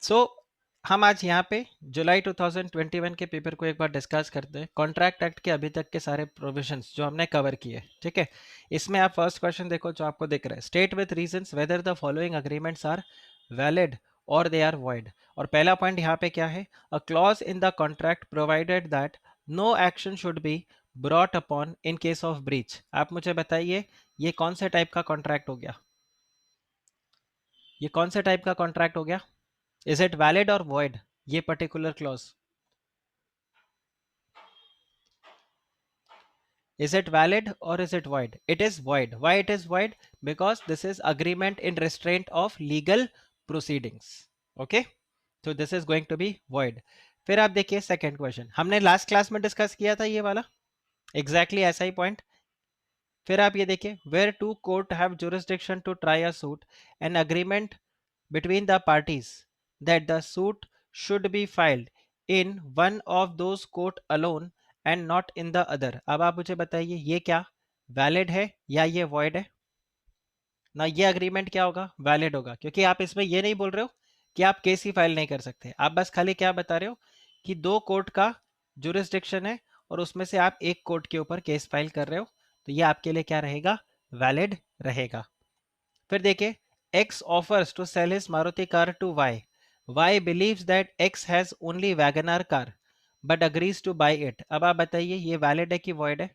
सो हम आज यहाँ पे जुलाई 2021 के पेपर को एक बार डिस्कस करते हैं। कॉन्ट्रैक्ट एक्ट के अभी तक के सारे प्रोविजंस जो हमने कवर किए, ठीक है। इसमें आप फर्स्ट क्वेश्चन देखो जो आपको दिख रहा है, state with reasons whether the following agreements are valid और दे आर वॉइड। और पहला पॉइंट यहाँ पे क्या है, a clause in the contract provided that no action should be brought upon in case of breach. आप मुझे बताइए ये कौन से टाइप का कॉन्ट्रैक्ट हो गया, ये कौन से टाइप का कॉन्ट्रैक्ट हो गया? इज इट वैलिड और वॉइड ये particular clause? Is it valid or is it void? It is void. Why it is void? Because this is agreement in restraint of legal proceedings. Okay? So this is going to be void. फिर आप देखिए second question, हमने last class में discuss किया था ये वाला, exactly ऐसा ही पॉइंट। फिर आप ये देखिए, where two court have jurisdiction to try a suit, an agreement between the parties that the suit should be filed in one of those court alone and not in the other। अब आप मुझे बताइए ये क्या valid है या ये void है? ना ये अग्रीमेंट क्या होगा, वैलिड होगा, क्योंकि आप इसमें ये नहीं बोल रहे हो कि आप केस ही फाइल नहीं कर सकते। आप बस खाली क्या बता रहे हो कि दो कोर्ट का जुरिस्डिक्शन है और उसमें से आप एक कोर्ट के ऊपर केस फाइल कर रहे हो, तो ये आपके लिए क्या रहेगा, वैलिड रहेगा। फिर देखिए, X offers to sell his Maruti car to Y. Y believes that X has only Wagoner car but agrees to buy it। अब आप बताइए ये वैलिड है कि वॉइड है?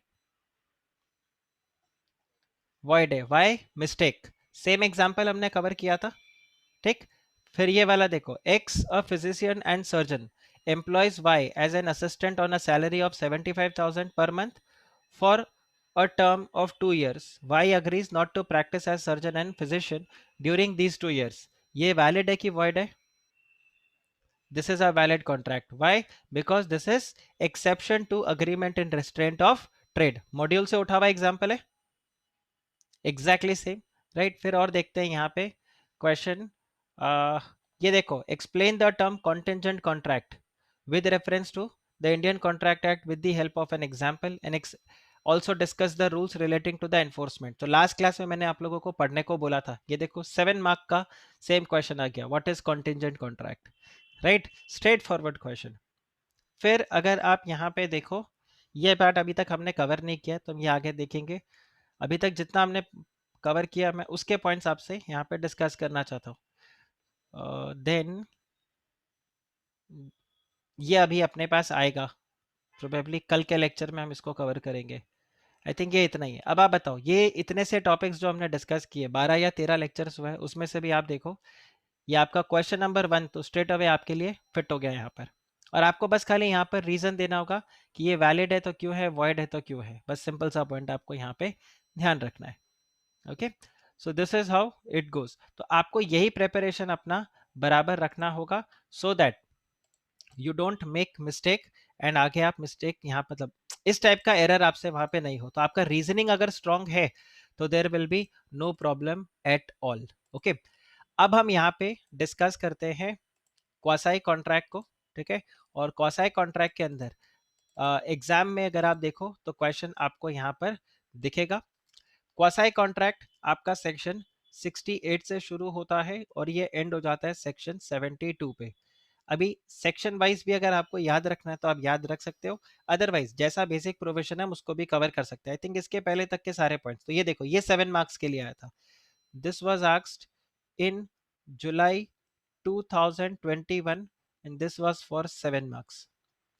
वॉइड है। वाई? मिस्टेक। सेम एग्जांपल हमने कवर किया था, ठीक। फिर ये वाला देखो, X a physician and surgeon employs Y as an assistant on a salary of 75,000 per month for a term of 2 years। Y agrees not to practice as surgeon and physician during these 2 years। ये valid है कि void है? This is a valid contract। Why? Because this is exception to agreement in restraint of trade। Module से उठा हुआ example है, exactly same, right. फिर और देखते हैं यहाँ पे क्वेश्चन, ये देखो, explain the term contingent contract with reference to the Indian contract act with the help of an example and also discuss the rules relating to the enforcement. तो last class में मैंने आप लोगों को पढ़ने को बोला था, ये देखो 7 मार्क का सेम क्वेश्चन आ गया, what is contingent contract, right, straight forward question. फिर अगर आप यहाँ पे देखो, ये पार्ट अभी तक हमने कवर नहीं किया तो हम ये आगे देखेंगे। अभी तक जितना हमने कवर किया मैं उसके पॉइंट्स आपसे यहाँ पे डिस्कस करना चाहता हूँ। देन ये अभी अपने पास आएगा, प्रोबेबली कल के लेक्चर में हम इसको कवर करेंगे। आई थिंक ये इतना ही है। अब आप बताओ, ये इतने से टॉपिक्स जो हमने डिस्कस किए, 12 या 13 लेक्चर्स हुए, उसमें से भी आप देखो ये आपका क्वेश्चन नंबर 1 तो स्ट्रेट अवे आपके लिए फिट हो गया यहाँ पर। और आपको बस खाली यहाँ पर रीजन देना होगा कि ये वैलिड है तो क्यों है, वॉइड है तो क्यों है, बस सिंपल सा पॉइंट आपको यहाँ पे ध्यान रखना है। Okay, so this is how it goes. तो आपको यही प्रिपरेशन अपना बराबर रखना होगा so that you don't make mistake, and आगे आप मिस्टेक यहाँ मतलब इस टाइप का एरर आपसे वहां पे नहीं हो। तो आपका रीजनिंग अगर स्ट्रांग है तो there will be no problem at all. Okay, अब हम यहाँ पे डिस्कस करते हैं क्वासाई कॉन्ट्रैक्ट को, ठीक है। और क्वासाई कॉन्ट्रैक्ट के अंदर एग्जाम में अगर आप देखो तो क्वेश्चन आपको यहाँ पर दिखेगा। क्वासाई कॉन्ट्रैक्ट आपका सेक्शन 68 से शुरू होता है और ये एंड हो जाता है सेक्शन 72 पे। अभी सेक्शन वाइज भी अगर आपको याद रखना है तो आप याद रख सकते हो, अदरवाइज जैसा बेसिक प्रोविजन है हम उसको भी कवर कर सकते हैं। आई थिंक इसके पहले तक के सारे पॉइंट्स तो ये देखो, ये 7 मार्क्स के लिए आया था। This was asked in July 2021 and this was for 7 marks.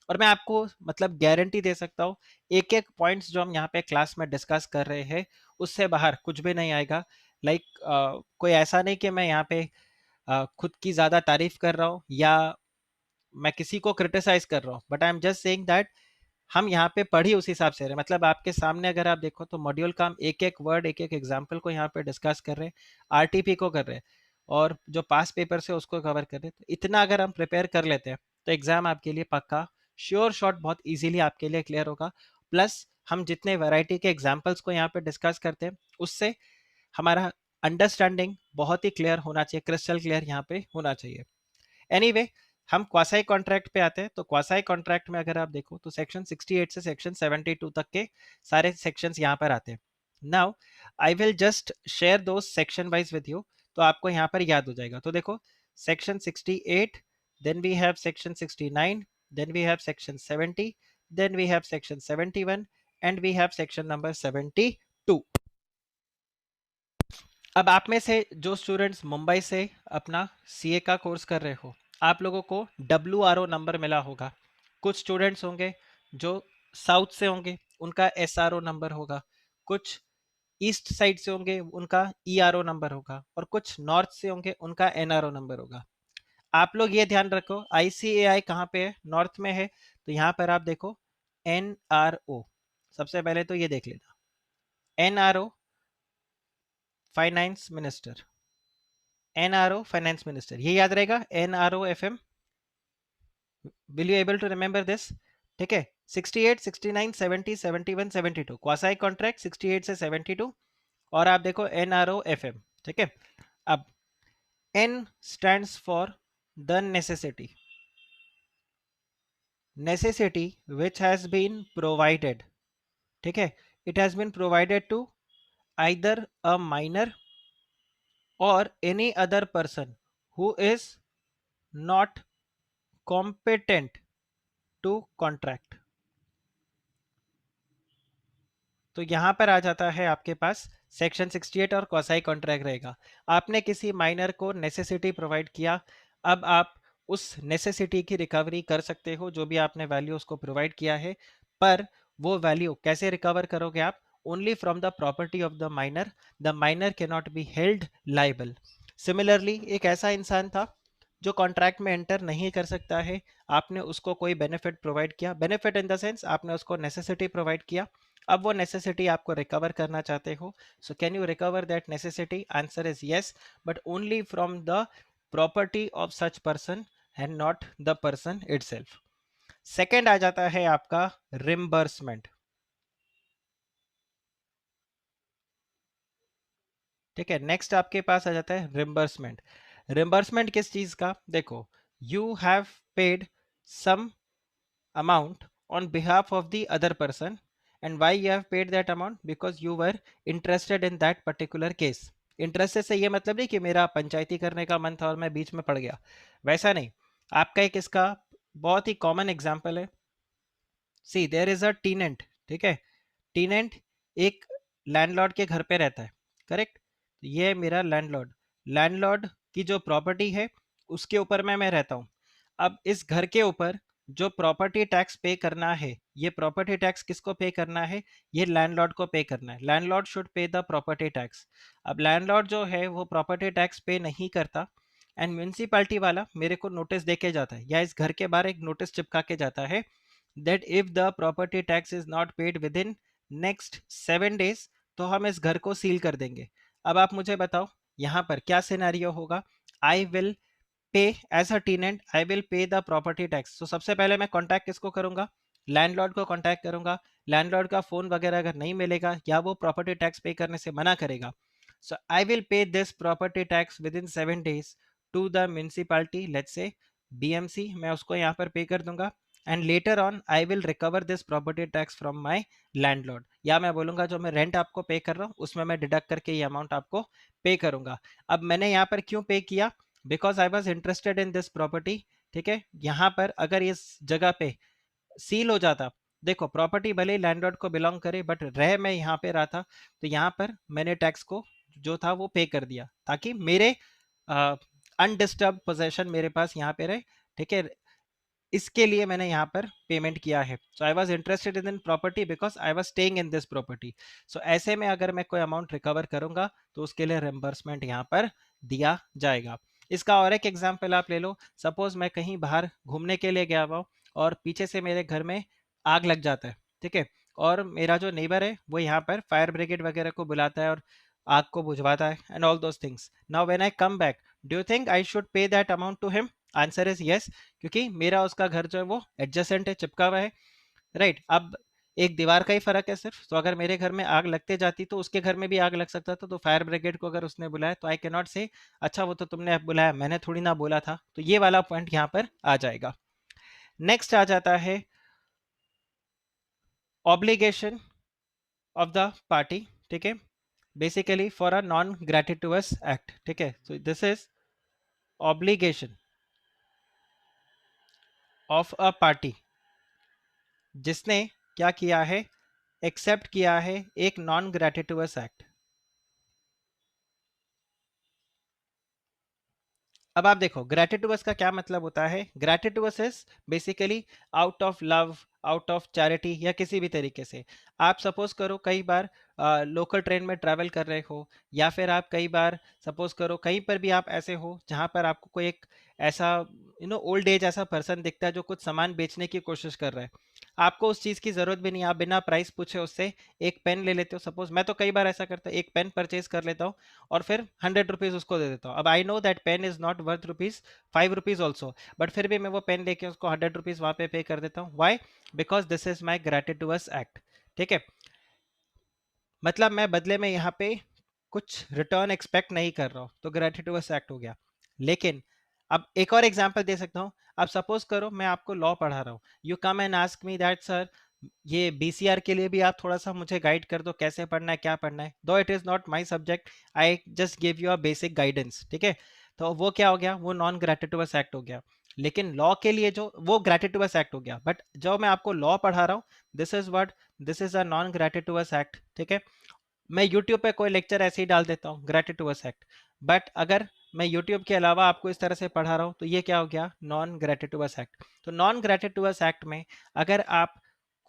और मैं आपको मतलब गारंटी दे सकता हूँ एक एक पॉइंट्स जो हम यहाँ पे क्लास में डिस्कस कर रहे हैं उससे बाहर कुछ भी नहीं आएगा। लाइक कोई ऐसा नहीं कि मैं यहाँ पे खुद की ज्यादा तारीफ कर रहा हूँ या मैं किसी को क्रिटिसाइज कर रहा हूँ, but I am just saying that हम यहाँ पे पढ़ी उस हिसाब से रहे। मतलब आपके सामने अगर आप देखो तो मॉड्यूल का हम एक एक वर्ड एक एक एग्जाम्पल को यहाँ पे डिस्कस कर रहे हैं, आरटीपी को कर रहे हैं और जो पास पेपर से उसको कवर कर रहे हैं। तो इतना अगर हम प्रिपेयर कर लेते हैं तो एग्जाम आपके लिए पक्का श्योर शॉट बहुत इजीली आपके लिए क्लियर होगा। प्लस हम जितने वैरायटी के एग्जाम्पल्स को यहाँ पे डिस्कस करते हैं उससे हमारा अंडरस्टैंडिंग बहुत ही क्लियर होना चाहिए, क्रिस्टल क्लियर यहाँ पे होना चाहिए। एनीवे हम क्वासाई कॉन्ट्रैक्ट पे आते हैं। तो क्वासाई कॉन्ट्रैक्ट में अगर आप देखो तो सेक्शन 68 से सेक्शन 72 तक के सारे सेक्शंस यहाँ पर आते हैं। Now I will just share दो सेक्शन वाइज विद यू, तो आपको यहाँ पर याद हो जाएगा। तो देखो section 68, then we have section 69, then we have section 70, then we have section 71, and we have section number 72. अब आप में से जो स्टूडेंट्स मुंबई से अपना सीए का कोर्स कर रहे हो, आप लोगों को WRO नंबर मिला होगा। कुछ स्टूडेंट्स होंगे जो साउथ से होंगे, उनका SRO नंबर होगा। कुछ ईस्ट साइड से होंगे, उनका ERO नंबर होगा, और कुछ नॉर्थ से होंगे, उनका NRO नंबर होगा। आप लोग ये ध्यान रखो, ICAI कहाँ पे है? नॉर्थ में है, तो यहाँ पर आप देखो NRO। सबसे पहले तो ये देख लेना, NRO finance minister, NRO finance minister, ये याद रहेगा। NRO FM, will you able to remember this? ठीक है, 68, 69, 70, 71, 72 क्वासाई कॉन्ट्रैक्ट 68 से 72, और आप देखो NRO FM। ठीक है, अब N stands for the necessity, necessity which has been provided। ठीक है, it has been provided to either a minor or any other person who is not competent to contract। तो यहां पर आ जाता है आपके पास सेक्शन 68 और क्वासाई कॉन्ट्रैक्ट रहेगा। आपने किसी माइनर को नेसेसिटी प्रोवाइड किया, अब आप उस नेसेसिटी की रिकवरी कर सकते हो, जो भी आपने वैल्यू उसको प्रोवाइड किया है, पर वो वैल्यू कैसे रिकवर करोगे आप? Only from the property of the minor can not be held liable. Similarly एक ऐसा इंसान था जो कॉन्ट्रैक्ट में एंटर नहीं कर सकता है, आपने उसको कोई बेनिफिट प्रोवाइड किया, बेनिफिट इन द सेंस आपने उसको नेसेसिटी प्रोवाइड किया, अब वो नेसेसिटी आपको रिकवर करना चाहते हो। So can you recover that necessity? Answer is yes, but only from the property of such person and not the person itself. Second आ जाता है आपका रिम्बर्समेंट। ठीक है, नेक्स्ट आपके पास आ जाता है रिम्बर्समेंट। रिम्बर्समेंट किस चीज का? देखो, you have paid some amount on behalf of the other person, and why you have paid that amount? Because you were interested in that particular case। Interested से ये मतलब नहीं कि मेरा पंचायती करने का मन था और मैं बीच में पड़ गया, वैसा नहीं। आपका एक इसका बहुत ही कॉमन एग्जांपल है। सी देयर इज अ टीनेंट। ठीक है, टीनेंट एक लैंडलॉर्ड के घर पे रहता है, करेक्ट? ये है मेरा लैंडलॉर्ड। लैंडलॉर्ड की जो प्रॉपर्टी है उसके ऊपर मैं रहता हूँ। अब इस घर के ऊपर जो प्रॉपर्टी टैक्स पे करना है, ये प्रॉपर्टी टैक्स किसको पे करना है? ये लैंडलॉर्ड को पे करना है। Landlord should pay the property tax. अब लैंडलॉर्ड जो है वो प्रॉपर्टी टैक्स पे नहीं करता, एंड म्यूनसिपालिटी वाला मेरे को नोटिस दे के जाता है, या इस घर के बाहर एक नोटिस चिपका के जाता है that if the property tax is not paid within next 7 days, तो हम इस घर को सील कर देंगे। अब आप मुझे बताओ यहाँ पर क्या सिनेरियो होगा? I will pay as a tenant, I will pay the property tax. तो सबसे पहले मैं कॉन्टैक्ट किसको करूंगा? लैंडलॉर्ड को कॉन्टैक्ट करूंगा। लैंडलॉर्ड का फोन वगैरह अगर नहीं मिलेगा या वो प्रॉपर्टी टैक्स पे करने से मना करेगा, so I will pay this property tax within 7 days to the municipality, let's say BMC, मैं उसको यहाँ पर पे कर दूंगा, and later on I will recover this property tax from my landlord. या मैं बोलूंगा जो मैं रेंट आपको पे कर रहा हूँ उसमें मैं डिडक्ट करके ये अमाउंट आपको पे करूंगा। अब मैंने यहाँ पर क्यों पे किया? Because I was interested in this property. ठीक है, यहाँ पर अगर इस जगह पे सील हो जाता, देखो प्रॉपर्टी भले ही लैंडलॉर्ड को बिलोंग करे, बट रह मैं यहाँ पे रहा था, तो यहाँ पर मैंने टैक्स को जो था वो पे कर दिया, ताकि मेरे अनडिस्टर्ब पोजेशन मेरे पास यहाँ पे रहे। ठीक है, इसके लिए मैंने यहाँ पर पेमेंट किया है। So I was interested in property because I was staying in this property. So ऐसे में अगर मैं कोई अमाउंट रिकवर करूंगा तो उसके लिए रिम्बर्समेंट यहाँ पर दिया जाएगा। इसका और एक एग्जाम्पल आप ले लो। सपोज मैं कहीं बाहर घूमने के लिए गया हुआ हूँ और पीछे से मेरे घर में आग लग जाता है। ठीक है, और मेरा जो नेबर है वो यहाँ पर फायर ब्रिगेड वगैरह को बुलाता है और आग को बुझवाता है, and all those things. Now when I come back, do you think I should pay that amount to him? Answer is yes, क्योंकि मेरा उसका घर जो है वो एडजेसेंट है, चिपका हुआ है, राइट? अब एक दीवार का ही फर्क है सिर्फ। तो अगर मेरे घर में आग लगते जाती तो उसके घर में भी आग लग सकता था, तो फायर ब्रिगेड को अगर उसने बुलाया तो आई कैन नॉट से अच्छा वो तो तुमने बुलाया, मैंने थोड़ी ना बोला था। तो ये वाला पॉइंट यहाँ पर आ जाएगा। नेक्स्ट आ जाता है ऑब्लिगेशन ऑफ द पार्टी। ठीक है, basically for a non gratuitous act. ठीक है, so this is obligation of a party जिसने क्या किया है, एक्सेप्ट किया है एक नॉन ग्रेटिटुअस एक्ट। अब आप देखो ग्रेटिटुअस का क्या मतलब होता है। Gratuitous is basically out of love, out of charity, या किसी भी तरीके से। आप सपोज करो कई बार लोकल ट्रेन में ट्रैवल कर रहे हो, या फिर आप कई बार सपोज करो कहीं पर भी आप ऐसे हो जहां पर आपको कोई एक ऐसा ओल्ड एज ऐसा पर्सन दिखता है जो कुछ सामान बेचने की कोशिश कर रहा है। आपको उस चीज़ की ज़रूरत भी नहीं, आप बिना प्राइस पूछे उससे एक पेन ले लेते हो। सपोज मैं तो कई बार ऐसा करता हूँ, एक पेन परचेज कर लेता हूँ और फिर 100 रुपीज़ उसको दे देता हूँ। अब I know that pain is not worth rupees 5 rupees also, but फिर भी मैं वो पेन लेके उसको 100 रुपीज़ वहाँ पे कर देता हूँ। Why? Because this is my gratuitous act. ठीक है, मतलब मैं बदले में यहाँ पे कुछ रिटर्न एक्सपेक्ट नहीं कर रहा हूँ, तो ग्रेटिटुअस एक्ट हो गया। लेकिन अब एक और एग्जांपल दे सकता हूँ। अब सपोज करो मैं आपको लॉ पढ़ा रहा हूँ, you come and ask me that sir ये बीसीआर के लिए भी आप थोड़ा सा मुझे गाइड कर दो, कैसे पढ़ना है क्या पढ़ना है। दो it is not my subject, I just give you a basic guidance. ठीक है, तो वो क्या हो गया, वो नॉन ग्रेटिटुअस एक्ट हो गया। लेकिन लॉ के लिए जो वो ग्रेटिटुअस एक्ट हो गया, बट जो मैं आपको लॉ पढ़ा रहा हूँ, this is what, this is a non gratuitous act. ठीक है, मैं यूट्यूब पे कोई लेक्चर ऐसे ही डाल देता हूँ ग्रेटिटुअस एक्ट, बट अगर मैं यूट्यूब के अलावा आपको इस तरह से पढ़ा रहा हूँ तो ये क्या हो गया, नॉन ग्रेटिटुअस एक्ट। तो नॉन ग्रेटिटुअस एक्ट में अगर आप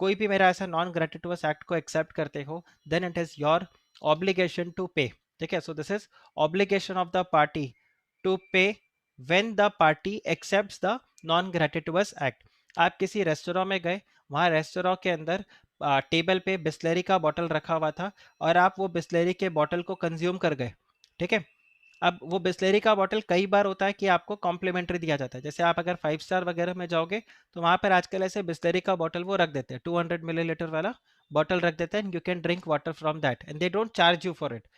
कोई भी मेरा ऐसा नॉन ग्रेटिटुअस एक्ट को एक्सेप्ट करते हो, then it is your obligation to pay. ठीक है, so this is obligation of the party to pay when the party accepts the non gratuitous act. आप किसी रेस्टोरेंट में गए, वहां रेस्टोरेंट के अंदर टेबल पे बिस्लरी का बॉटल रखा हुआ था और आप वो बिस्लरी के बॉटल को कंज्यूम कर गए। ठीक है, अब वो बिस्लरी का बॉटल कई बार होता है कि आपको कॉम्प्लीमेंट्री दिया जाता है। जैसे आप अगर 5 स्टार वगैरह में जाओगे तो वहां पर आजकल ऐसे बिस्लरी का बॉटल वो रख देते हैं, 200 मिलीलीटर वाला बॉटल रख देते हैं, you can drink water from that and they don't charge you for it.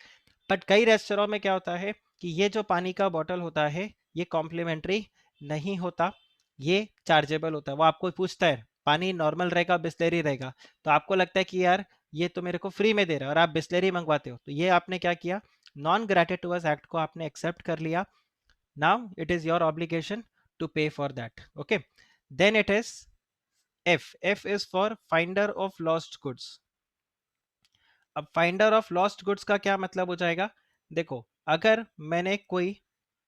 But कई रेस्टोरेंट में क्या होता है कि ये जो पानी का बॉटल होता है ये कॉम्प्लीमेंट्री नहीं होता, ये चार्जेबल होता है। वो आपको पूछता है पानी नॉर्मल रहेगा बिस्लरी रहेगा, तो आपको लगता है कि यार ये तो मेरे को फ्री में दे रहा है और आप बिस्लरी मंगवाते हो, तो ये आपने क्या किया, नॉन ग्रेटिटुअस एक्ट को आपने एक्सेप्ट कर लिया। Now it is your obligation to pay for that. Okay, then it is F. F is for finder of lost goods. अब फाइंडर ऑफ लॉस्ट गुड्स का क्या मतलब हो जाएगा, देखो अगर मैंने कोई,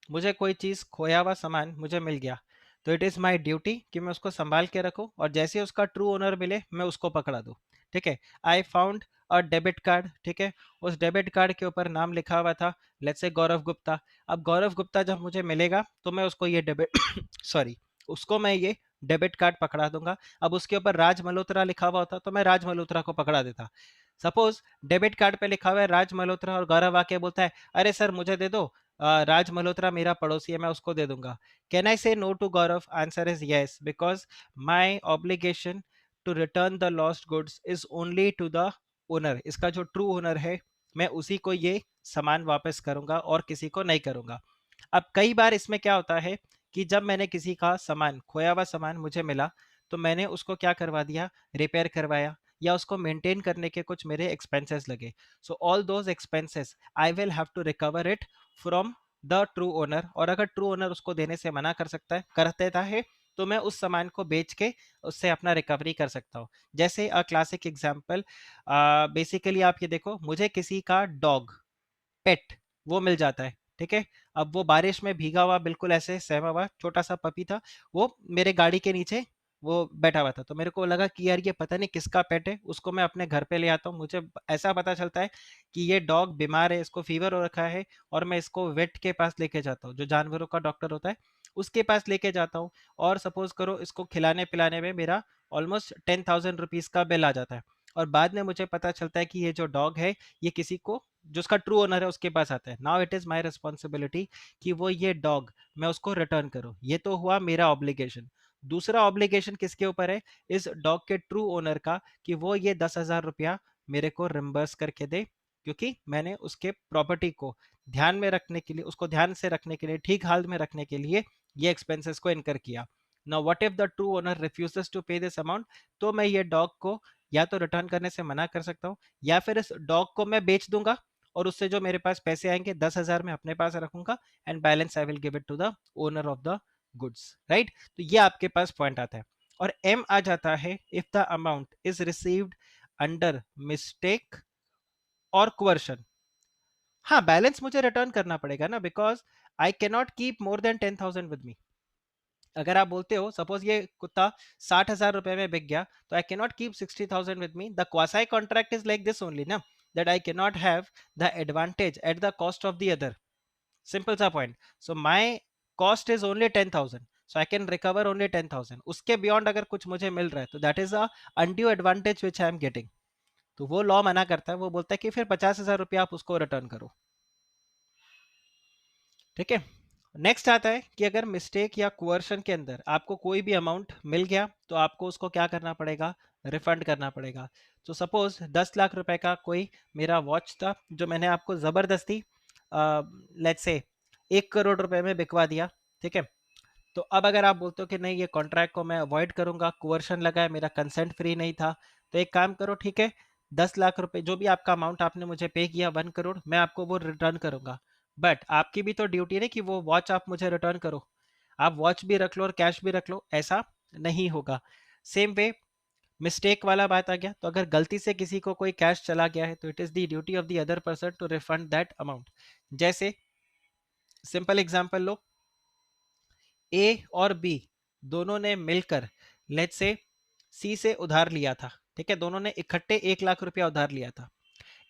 मुझे कोई चीज खोया हुआ सामान मुझे मिल गया, तो इट इज माय ड्यूटी कि मैं उसको संभाल के रखूं और जैसे ही उसका ट्रू ओनर मिले मैं उसको पकड़ा दूं। ठीक है, I found a debit card. ठीक है, उस डेबिट कार्ड के ऊपर नाम लिखा हुआ था लेट्स से गौरव गुप्ता। अब गौरव गुप्ता जब मुझे मिलेगा तो मैं उसको ये डेबिट सॉरी, उसको मैं ये डेबिट कार्ड पकड़ा दूंगा। अब उसके ऊपर राज मल्होत्रा लिखा हुआ होता तो मैं राज मल्होत्रा को पकड़ा देता। सपोज डेबिट कार्ड पे लिखा हुआ है राज मल्होत्रा और गौरव आके बोलता है अरे सर मुझे दे दो, राज मल्होत्रा मेरा पड़ोसी है मैं उसको दे दूंगा। Can I say no to Gaurav? Answer is yes, because my obligation to return the lost goods is only to the owner. इसका जो ट्रू ओनर है मैं उसी को ये सामान वापस करूंगा और किसी को नहीं करूंगा। अब कई बार इसमें क्या होता है कि जब मैंने किसी का सामान, खोया हुआ सामान मुझे मिला, तो मैंने उसको क्या करवा दिया, रिपेयर करवाया, या उसको मेंटेन करने के कुछ मेरे एक्सपेंसेस लगे। So all those expenses I will have to recover it from the true owner. और अगर ट्रू ओनर उसको देने से मना कर सकता है, कर देता है, तो मैं उस सामान को बेच के उससे अपना रिकवरी कर सकता हूँ। जैसे अ क्लासिक एग्जांपल, बेसिकली आप ये देखो, मुझे किसी का डॉग, पेट, वो मिल जाता है। ठीक है, अब वो बारिश में भीगा हुआ, बिल्कुल ऐसे सहमा हुआ छोटा सा पपी था, वो मेरे गाड़ी के नीचे वो बैठा हुआ था। तो मेरे को लगा कि यार ये पता नहीं किसका पेट है, उसको मैं अपने घर पे ले आता हूँ। मुझे ऐसा पता चलता है कि ये डॉग बीमार है, इसको फीवर हो रखा है, और मैं इसको वेट के पास लेके जाता हूँ, जो जानवरों का डॉक्टर होता है उसके पास लेके जाता हूँ। और सपोज करो इसको खिलाने पिलाने में मेरा ऑलमोस्ट 10,000 रुपीज का बिल आ जाता है। और बाद में मुझे पता चलता है कि ये जो डॉग है ये किसी को, जो उसका ट्रू ओनर है उसके पास आता है। Now it is my responsibility कि वो ये डॉग मैं उसको रिटर्न करूं। ये तो हुआ मेरा ऑब्लिगेशन। दूसरा ऑब्लिगेशन किसके ऊपर है, इस डॉग के ट्रू ओनर का, कि वो ये 10,000 रुपया मेरे को रिम्बर्स करके दे, क्योंकि मैंने उसके प्रॉपर्टी को ध्यान में रखने के लिए, उसको ध्यान से रखने के लिए, ठीक हाल में रखने के लिए ये एक्सपेंसेस को इनकर किया। Now what if the true owner refuses to pay this amount, तो मैं ये डॉग को या तो रिटर्न करने से मना कर सकता हूँ, या फिर इस डॉग को मैं बेच दूंगा और उससे जो मेरे पास पैसे आएंगे 10,000 मैं अपने पास रखूंगा and balance I will give it to the owner of the goods, right. तो ये आपके पास पॉइंट आता है। और एम आ जाता है if the amount is received under mistake और क्वर्शन। हाँ, बैलेंस मुझे रिटर्न करना पड़ेगा ना, because I can not keep more than 10,000 with me. अगर आप बोलते हो सपोज ये कुत्ता 60,000 रुपए में बिक गया, तो I can not keep 60,000 with me. The quasi contract is like this only ना, that I can not have the advantage at the cost of the other. Simple सा point. So my cost is only 10,000, so I can recover only 10,000। उसके beyond अगर कुछ मुझे मिल रहा है तो that is a undue advantage which I am getting. तो वो लॉ मना करता है, वो बोलता है कि फिर 50,000 रुपया आप उसको रिटर्न करो। ठीक है। नेक्स्ट आता है कि अगर मिस्टेक या कोअर्शन के अंदर आपको कोई भी अमाउंट मिल गया तो आपको उसको क्या करना पड़ेगा, रिफंड करना पड़ेगा। तो सपोज 10 लाख रुपए का कोई मेरा वॉच था जो मैंने आपको जबरदस्ती लेट्स से 1 करोड़ रुपए में बिकवा दिया। ठीक है। तो अब अगर आप बोलते हो कि नहीं ये कॉन्ट्रैक्ट को मैं अवॉइड करूंगा, कोवर्शन लगा है, मेरा कंसेंट फ्री नहीं था, तो एक काम करो, ठीक है, 10 लाख रुपए जो भी आपका अमाउंट आपने मुझे पे किया 1 करोड़, मैं आपको वो रिटर्न करूंगा। बट आपकी भी तो ड्यूटी है कि वो वॉच आप मुझे रिटर्न करो। आप वॉच भी रख लो और कैश भी रख लो, ऐसा नहीं होगा। सेम वे मिस्टेक वाला बात आ गया, तो अगर गलती से किसी को कोई कैश चला गया है तो it is the duty of the other person to refund that amount. जैसे सिंपल एग्जांपल लो, ए और बी दोनों ने मिलकर लेट्स से सी से उधार लिया था। ठीक है, दोनों ने इकट्ठे 1 लाख रुपया उधार लिया था।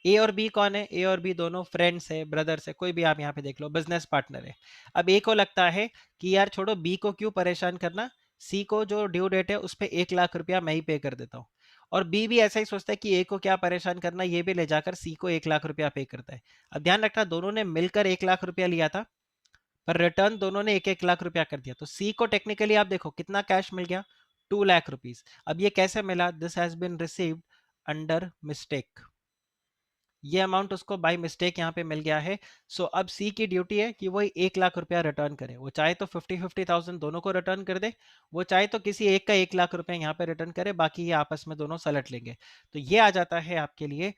ए और बी कौन है, ए और बी दोनों फ्रेंड्स है, ब्रदर्स है, कोई भी आप यहाँ पे देख लो, बिजनेस पार्टनर है। अब ए को लगता है कि यार छोड़ो, बी को क्यों परेशान करना, सी को जो ड्यू डेट है उस पर 1 लाख रुपया मैं ही पे कर देता हूँ। और बी भी ऐसा ही सोचता है कि ए को क्या परेशान करना, ये भी ले जाकर सी को 1 लाख रुपया पे करता है। अब ध्यान रखना, दोनों ने मिलकर 1 लाख रुपया लिया था, पर रिटर्न दोनों ने 1 1 लाख रुपया कर दिया। तो सी को टेक्निकली आप देखो कितना कैश मिल गया, 2 लाख रुपीज। अब ये कैसे मिला, this has been received under mistake. ये अमाउंट उसको बाय मिस्टेक यहाँ पे मिल गया है। सो अब सी की ड्यूटी है कि वो 1 लाख रुपया रिटर्न करे। वो चाहे तो 50-50,000 दोनों को रिटर्न कर दे, वो चाहे तो किसी एक का 1 लाख रुपया यहाँ पे रिटर्न करे, बाकी ये आपस में दोनों सलट लेंगे। तो ये आ जाता है आपके लिए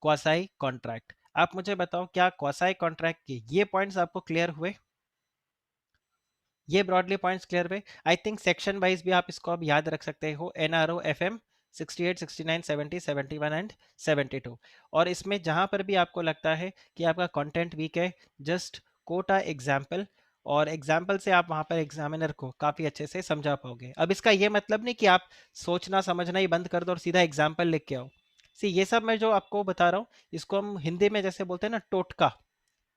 क्वासाई कॉन्ट्रैक्ट। आप मुझे बताओ क्या क्वासाई कॉन्ट्रैक्ट के ये पॉइंट्स आपको क्लियर हुए? ये ब्रॉडली पॉइंट्स क्लियर हुए। आई थिंक सेक्शन वाइज भी आप इसको अब याद रख सकते हो, एनआरओ एफएम 68, 69, 70, 71 एंड 72। और इसमें जहां पर भी आपको लगता है कि आपका कंटेंट वीक है, जस्ट कोट अ एग्जाम्पल, और एग्जाम्पल से आप वहां पर एग्जामिनर को काफी अच्छे से समझा पाओगे। अब इसका ये मतलब नहीं कि आप सोचना समझना ही बंद कर दो और सीधा एग्जाम्पल लिख के आओ। सी ये सब मैं जो आपको बता रहा हूँ इसको हम हिंदी में जैसे बोलते हैं ना, टोटका।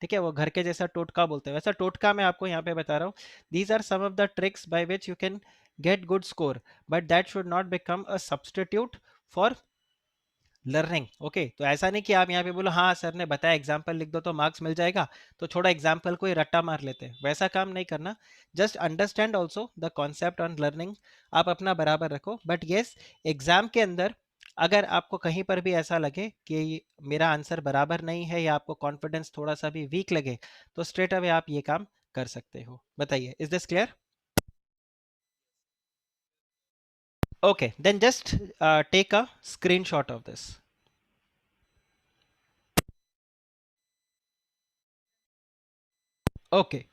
ठीक है, वो घर के जैसा टोटका बोलते हैं, वैसा टोटका मैं आपको यहाँ पे बता रहा हूँ। These are some of the tricks by which you can get good score, but that should not become a substitute for learning. Okay, तो ऐसा नहीं कि आप यहाँ पे बोलो हाँ सर ने बताया एग्जाम्पल लिख दो तो मार्क्स मिल जाएगा, तो छोड़ा एग्जाम्पल को ही रट्टा मार लेते हैं, वैसा काम नहीं करना। Just understand also the concept on learning, आप अपना बराबर रखो। बट येस, एग्जाम के अंदर अगर आपको कहीं पर भी ऐसा लगे कि मेरा आंसर बराबर नहीं है या आपको कॉन्फिडेंस थोड़ा सा भी वीक लगे, तो स्ट्रेट अवे आप ये काम कर सकते हो। बताइए, is this clear? Okay, then just take a screenshot of this. Okay,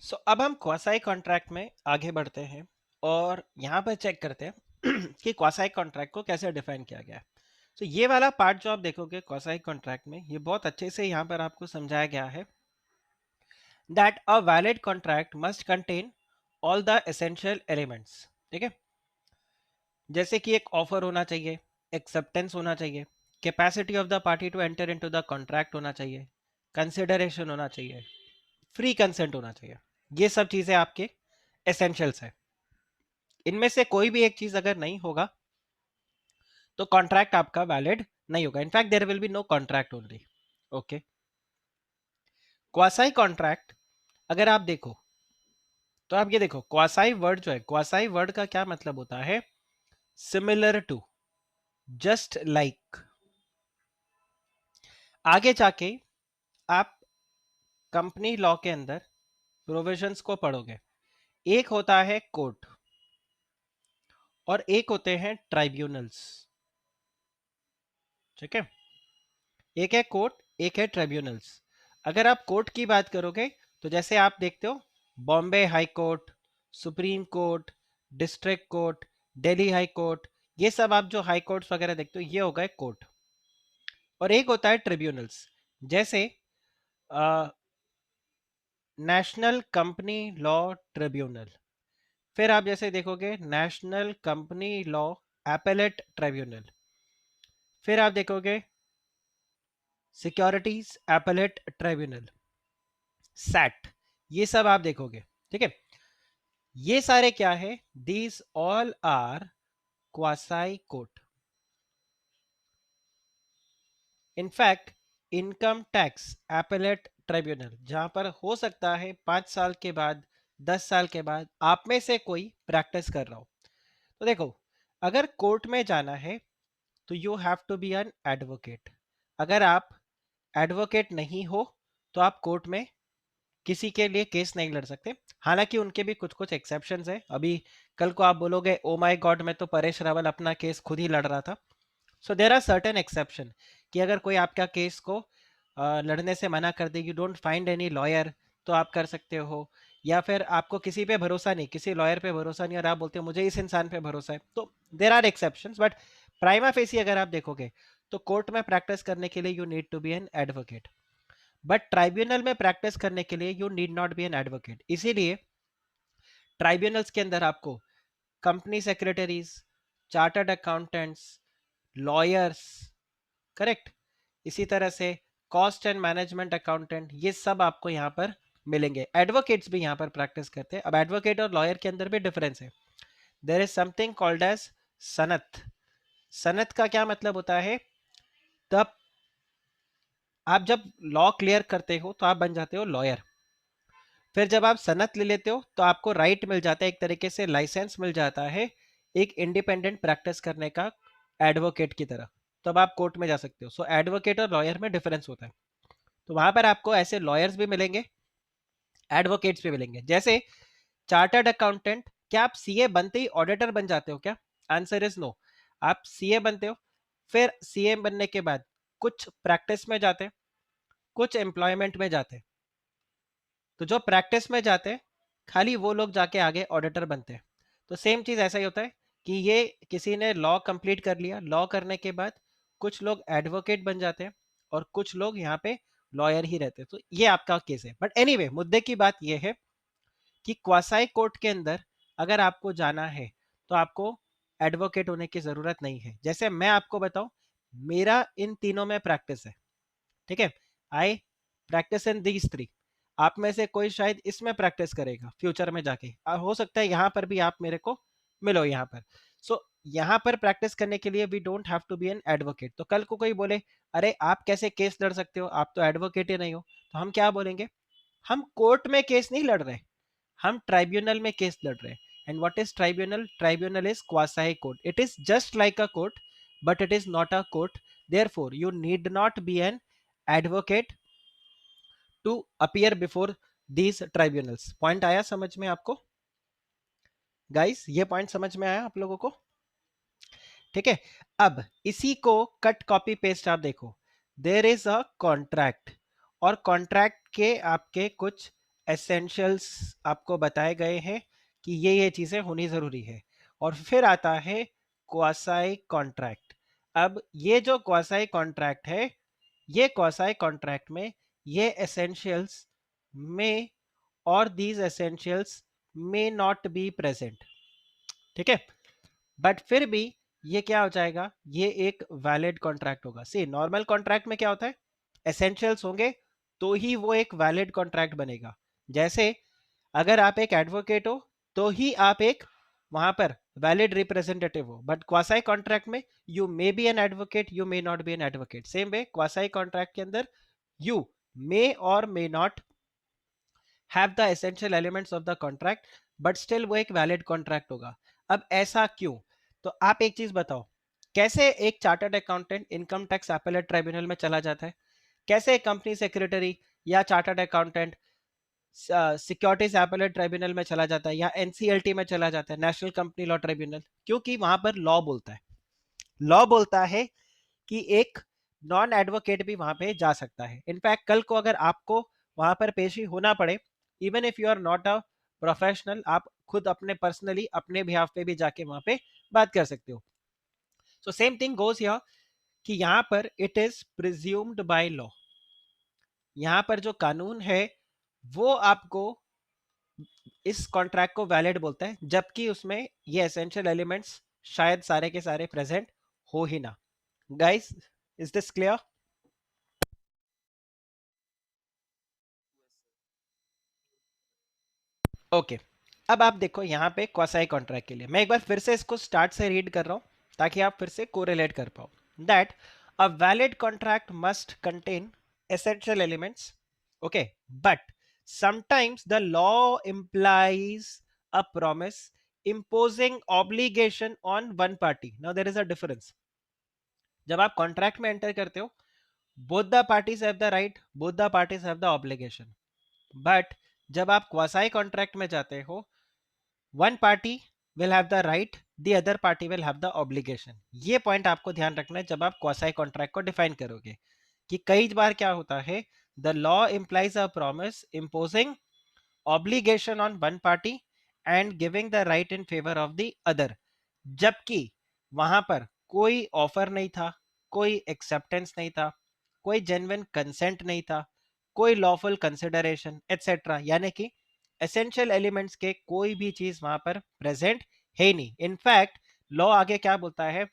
so अब हम क्वासाई कॉन्ट्रैक्ट में आगे बढ़ते हैं और यहाँ पर चेक करते हैं कि क्वासाई कॉन्ट्रैक्ट को कैसे डिफाइन किया गया है। तो ये वाला पार्ट जो आप देखोगे क्वासाई कॉन्ट्रैक्ट में, ये बहुत अच्छे से यहाँ पर आपको समझाया गया है that a valid contract must contain all the essential elements. ठीक है, जैसे कि एक ऑफर होना चाहिए, एक्सेप्टेंस होना चाहिए, capacity of the party to enter into the contract होना चाहिए, कंसिडरेशन होना चाहिए, फ्री कंसेंट होना चाहिए। ये सब चीजें आपके एसेंशियल्स है। इनमें से कोई भी एक चीज अगर नहीं होगा तो कॉन्ट्रैक्ट आपका वैलिड नहीं होगा। In fact there will be no contract only. Okay, quasi contract अगर आप देखो तो आप ये देखो, क्वासाई वर्ड जो है, क्वासाई वर्ड का क्या मतलब होता है? Similar to, just like. आगे जाके आप कंपनी लॉ के अंदर प्रोविजंस को पढ़ोगे। एक होता है कोर्ट और एक होते हैं ट्राइब्यूनल्स। ठीक है, एक है कोर्ट, एक है ट्राइब्यूनल्स। अगर आप कोर्ट की बात करोगे तो जैसे आप देखते हो, Bombay high court, supreme court, district court, Delhi high court, ये सब आप जो हाई कोर्ट्स वगैरह देखते हो, ये हो गए कोर्ट। और एक होता है ट्रिब्यूनल्स, जैसे नेशनल कंपनी लॉ ट्रिब्यूनल। फिर आप जैसे देखोगे national company law appellate tribunal. फिर आप देखोगे सिक्योरिटीज एपेलेट ट्रिब्यूनल, सैट, ये सब आप देखोगे। ठीक है, ये सारे क्या है? These all are quasi court. In fact income tax appellate tribunal, जहां पर हो सकता है 5 साल के बाद, 10 साल के बाद आप में से कोई प्रैक्टिस कर रहा हो, तो देखो, अगर कोर्ट में जाना है तो you have to be an advocate. अगर आप एडवोकेट नहीं हो तो आप कोर्ट में किसी के लिए केस नहीं लड़ सकते। हालांकि उनके भी कुछ कुछ एक्सेप्शंस है। अभी कल को आप बोलोगे ओ माय गॉड, मैं तो परेश रावल अपना केस खुद ही लड़ रहा था। सो देर आर सर्टेन एक्सेप्शन कि अगर कोई आपका केस को लड़ने से मना कर दे, you don't find any lawyer, तो आप कर सकते हो। या फिर आपको किसी पे भरोसा नहीं, किसी लॉयर पे भरोसा नहीं और आप बोलते हो मुझे इस इंसान पे भरोसा है, तो there are exceptions. But prima facie अगर आप देखोगे तो कोर्ट में प्रैक्टिस करने के लिए you need to be an advocate, but tribunal में प्रैक्टिस करने के लिए you need not be an advocate. इसीलिए ट्राइब्यूनल्स के अंदर आपको company secretaries, chartered accountants, lawyers, correct, इसी तरह से कॉस्ट एंड मैनेजमेंट अकाउंटेंट, ये सब आपको यहाँ पर मिलेंगे। एडवोकेट्स भी यहाँ पर प्रैक्टिस करते हैं। अब एडवोकेट और लॉयर के अंदर भी डिफरेंस है। There is something called as सनत। सनत का क्या मतलब होता है? तब आप जब लॉ क्लियर करते हो तो आप बन जाते हो लॉयर। फिर जब आप सनत ले लेते हो तो आपको राइट मिल जाता है, एक तरीके से लाइसेंस मिल जाता है एक इंडिपेंडेंट प्रैक्टिस करने का, एडवोकेट की तरह। तब आप कोर्ट में जा सकते हो। सो एडवोकेट और लॉयर में डिफरेंस होता है। तो वहां पर आपको ऐसे लॉयर्स भी मिलेंगे, एडवोकेट्स भी मिलेंगे। जैसे चार्टर्ड अकाउंटेंट, क्या आप सीए बनते ही ऑडिटर बन जाते हो क्या? Answer is no. आप सीए बनते हो, फिर सीए बनने के बाद कुछ प्रैक्टिस में जाते हैं, कुछ एम्प्लॉयमेंट में जाते हैं। तो जो प्रैक्टिस में जाते हैं खाली वो लोग जाके आगे ऑडिटर बनते हैं। तो सेम चीज ऐसा ही होता है कि ये किसी ने लॉ कंप्लीट कर लिया, लॉ करने के बाद कुछ लोग एडवोकेट बन जाते हैं और कुछ लोग यहाँ पे लॉयर ही रहते हैं। तो ये आपका केस है। बट एनीवे, मुद्दे की बात ये है कि क्वासाई कोर्ट के अंदर अगर आपको जाना है तो आपको एडवोकेट होने की जरूरत नहीं है। जैसे मैं आपको बताऊं, मेरा इन तीनों में प्रैक्टिस है। ठीक है, आई प्रैक्टिस इन दीज थ्री। आप में से कोई शायद इसमें प्रैक्टिस करेगा फ्यूचर में जाके, हो सकता है यहाँ पर भी आप मेरे को मिलो यहाँ पर। सो यहाँ पर प्रैक्टिस करने के लिए we don't have to be an advocate. तो कल को कोई बोले अरे आप कैसे केस लड़ सकते हो, आप तो एडवोकेट ही नहीं हो, तो हम क्या बोलेंगे? हम कोर्ट में केस नहीं लड़ रहे, हम ट्राइब्यूनल में केस लड़ रहे हैं। And what is tribunal? Tribunal is quasi court. It is just like a court but it is not a court. Therefore you need not be an advocate to appear before these tribunals. Point आया समझ में आपको guys? ये point समझ में आया आप लोगों को? ठीक है, अब इसी को कट कॉपी पेस्ट आप देखो। देर इज अ कॉन्ट्रैक्ट और कॉन्ट्रैक्ट के आपके कुछ एसेंशियल्स आपको बताए गए हैं कि ये चीजें होनी जरूरी है। और फिर आता है क्वासाई कॉन्ट्रैक्ट। अब ये जो क्वासाई कॉन्ट्रैक्ट है, ये क्वासाई कॉन्ट्रैक्ट में ये एसेंशियल्स में और these essentials may not be present. ठीक है, बट फिर भी ये क्या हो जाएगा? ये एक वैलिड कॉन्ट्रैक्ट होगा। सी, नॉर्मल कॉन्ट्रैक्ट में क्या होता है? एसेंशियल्स होंगे तो ही वो एक वैलिड कॉन्ट्रैक्ट बनेगा। जैसे अगर आप एक एडवोकेट हो तो ही आप एक वहां पर वैलिड रिप्रेजेंटेटिव हो। बट क्वासाई कॉन्ट्रैक्ट में you may be an advocate, you may not be an advocate. Same way quasi contract के अंदर यू मे और may not have the essential elements of the contract, but still वो एक valid contract होगा। अब ऐसा क्यों? तो आप एक चीज बताओ, कैसे एक chartered accountant income tax appellate tribunal में चला जाता है? कैसे एक कंपनी सेक्रेटरी या chartered accountant securities appellate tribunal में चला जाता है या एनसीएलटी में चला जाता है, नेशनल कंपनी लॉ ट्राइब्यूनल? क्योंकि वहां पर लॉ बोलता है, लॉ बोलता है कि एक नॉन एडवोकेट भी वहां पे जा सकता है। इनफैक्ट कल को अगर आपको वहां पर पेशी होना पड़े, even if you are not a professional, आप खुद अपने पर्सनली अपने बिहाफ पे भी जाके वहां पे बात कर सकते हो। So same thing goes here कि यहाँ पर it is presumed by law. यहाँ पर जो कानून है वो आपको इस कॉन्ट्रैक्ट को वैलिड बोलता है, जबकि उसमें ये एसेंशियल एलिमेंट्स शायद सारे के सारे प्रेजेंट हो ही ना। Guys, is this clear? Okay, अब आप देखो यहाँ पे क्वासाई कॉन्ट्रैक्ट के लिए मैं एक बार फिर से इसको स्टार्ट से रीड कर रहा हूँ ताकि आप फिर से कोरिलेट कर पाओ। That a valid contract must contain essential elements, okay, but sometimes the law implies a promise imposing obligation on one party. Now there is a difference. जब आप कॉन्ट्रैक्ट में एंटर करते हो, both the parties have the right, both the parties have the obligation, but जब आप quasi contract में जाते हो, one party will have the right, the other party will have the obligation. ये पॉइंट आपको ध्यान रखना है जब आप क्वासाई कॉन्ट्रैक्ट को डिफाइन करोगे, कि कई बार क्या होता है, the law implies a promise imposing obligation on one party and giving the right in favour of the other, जबकि वहां पर कोई ऑफर नहीं था, कोई एक्सेप्टेंस नहीं था, कोई जेन्युइन कंसेंट नहीं था, कोई लॉफुल कंसिडरेशन एटसेट्रा, यानी कि एसेंशियल एलिमेंट्स के कोई भी चीज वहां पर प्रेजेंट है ही नहीं। इनफैक्ट लॉ आगे क्या बोलता है,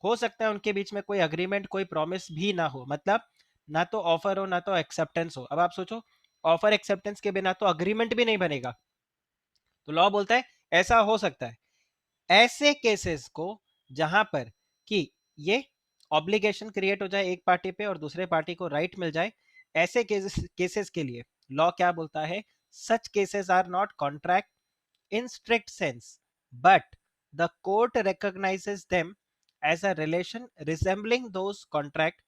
हो सकता है उनके बीच में कोई अग्रीमेंट, कोई प्रॉमिस भी ना हो, मतलब ना तो ऑफर हो ना तो एक्सेप्टेंस हो। अब आप सोचो, ऑफर एक्सेप्टेंस के बिना तो अग्रीमेंट भी नहीं बनेगा। तो लॉ बोलता है ऐसा हो सकता है। ऐसे केसेस को जहां पर कि ये ऑब्लिगेशन क्रिएट हो जाए एक पार्टी पे और दूसरे पार्टी को राइट मिल जाए, ऐसे केसेस के लिए लॉ क्या बोलता है, such cases are not contract in strict sense, but the court recognizes them as a relation resembling those contract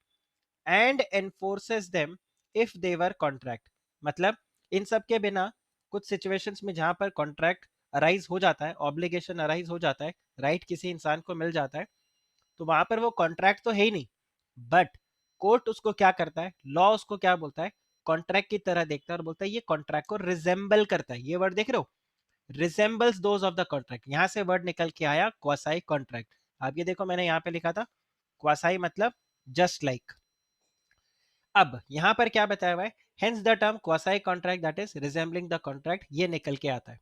and enforces them if they were contract। मतलब इन सब के बिना कुछ सिचुएशंस में जहां पर कॉन्ट्रैक्ट अराइज हो जाता है, ऑब्लिगेशन अराइज हो जाता है, राइट किसी इंसान को मिल जाता है, तो वहां पर वो कॉन्ट्रैक्ट तो है ही नहीं, बट कोर्ट उसको क्या करता है, लॉ उसको क्या बोलता है, कॉन्ट्रैक्ट की तरह देखता है और बोलता है ये कॉन्ट्रैक्ट को रिजेंबल करता है। ये वर्ड देख रहे हो, resembles those of the contract, यहां से वर्ड निकल के आया क्वासाई कॉन्ट्रैक्ट। आप ये देखो, मैंने यहां पे लिखा था क्वासाई मतलब जस्ट लाइक। अब यहां पर क्या बताया हुआ है, hence the term quasi contract that is resembling the contract, ये निकल के आता है।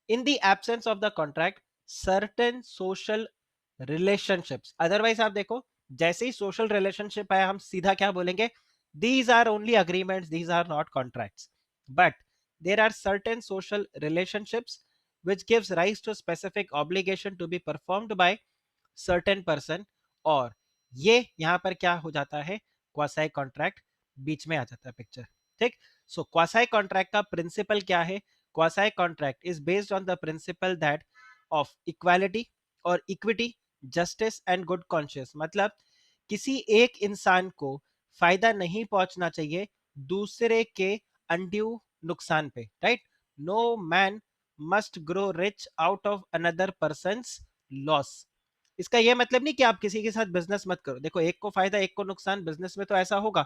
In the absence of the contract certain social relationships, otherwise आप देखो जैसे ही सोशल रिलेशनशिप आया हम सीधा क्या बोलेंगे, these are only agreements, these are not contracts, but there are certain social relationships which gives rise to specific obligation to be performed by certain person, और ये यहां पर क्या हो जाता है, क्वासाई कॉन्ट्रैक्ट बीच में आ जाता है पिक्चर। ठीक, सो क्वासाई कॉन्ट्रैक्ट का प्रिंसिपल क्या है, quasi contract is based on the principle that of equality और equity, justice and good conscious. मतलब किसी एक इंसान को फायदा नहीं पहुंचना चाहिए दूसरे के अनड्यू नुकसान पे, right? No man must grow rich out of another person's loss. इसका यह मतलब नहीं कि आप किसी के साथ बिजनेस मत करो, देखो एक को फायदा एक को नुकसान, बिजनेस में तो ऐसा होगा।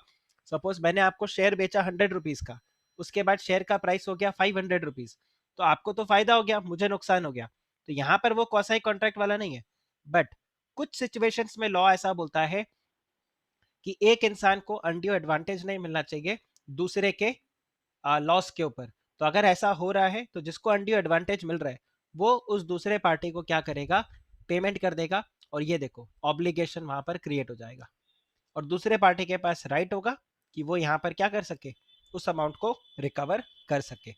सपोज मैंने आपको शेयर बेचा 100 रुपीज का, उसके बाद शेयर का प्राइस हो गया 500 रुपीज, तो आपको तो फायदा हो गया, मुझे नुकसान हो गया। तो यहां पर वो क्वासाई कॉन्ट्रैक्ट वाला नहीं है, बट कुछ सिचुएशंस में लॉ ऐसा बोलता है कि एक इंसान को अनड्यू एडवांटेज नहीं मिलना चाहिए दूसरे के लॉस के ऊपर। तो अगर ऐसा हो रहा है तो जिसको अनड्यू एडवांटेज मिल रहा है वो उस दूसरे पार्टी को क्या करेगा, पेमेंट कर देगा, और ये देखो ऑब्लिगेशन वहां पर क्रिएट हो जाएगा, और दूसरे पार्टी के पास राइट होगा कि वो यहां पर क्या कर सके, उस अमाउंट को रिकवर कर सके।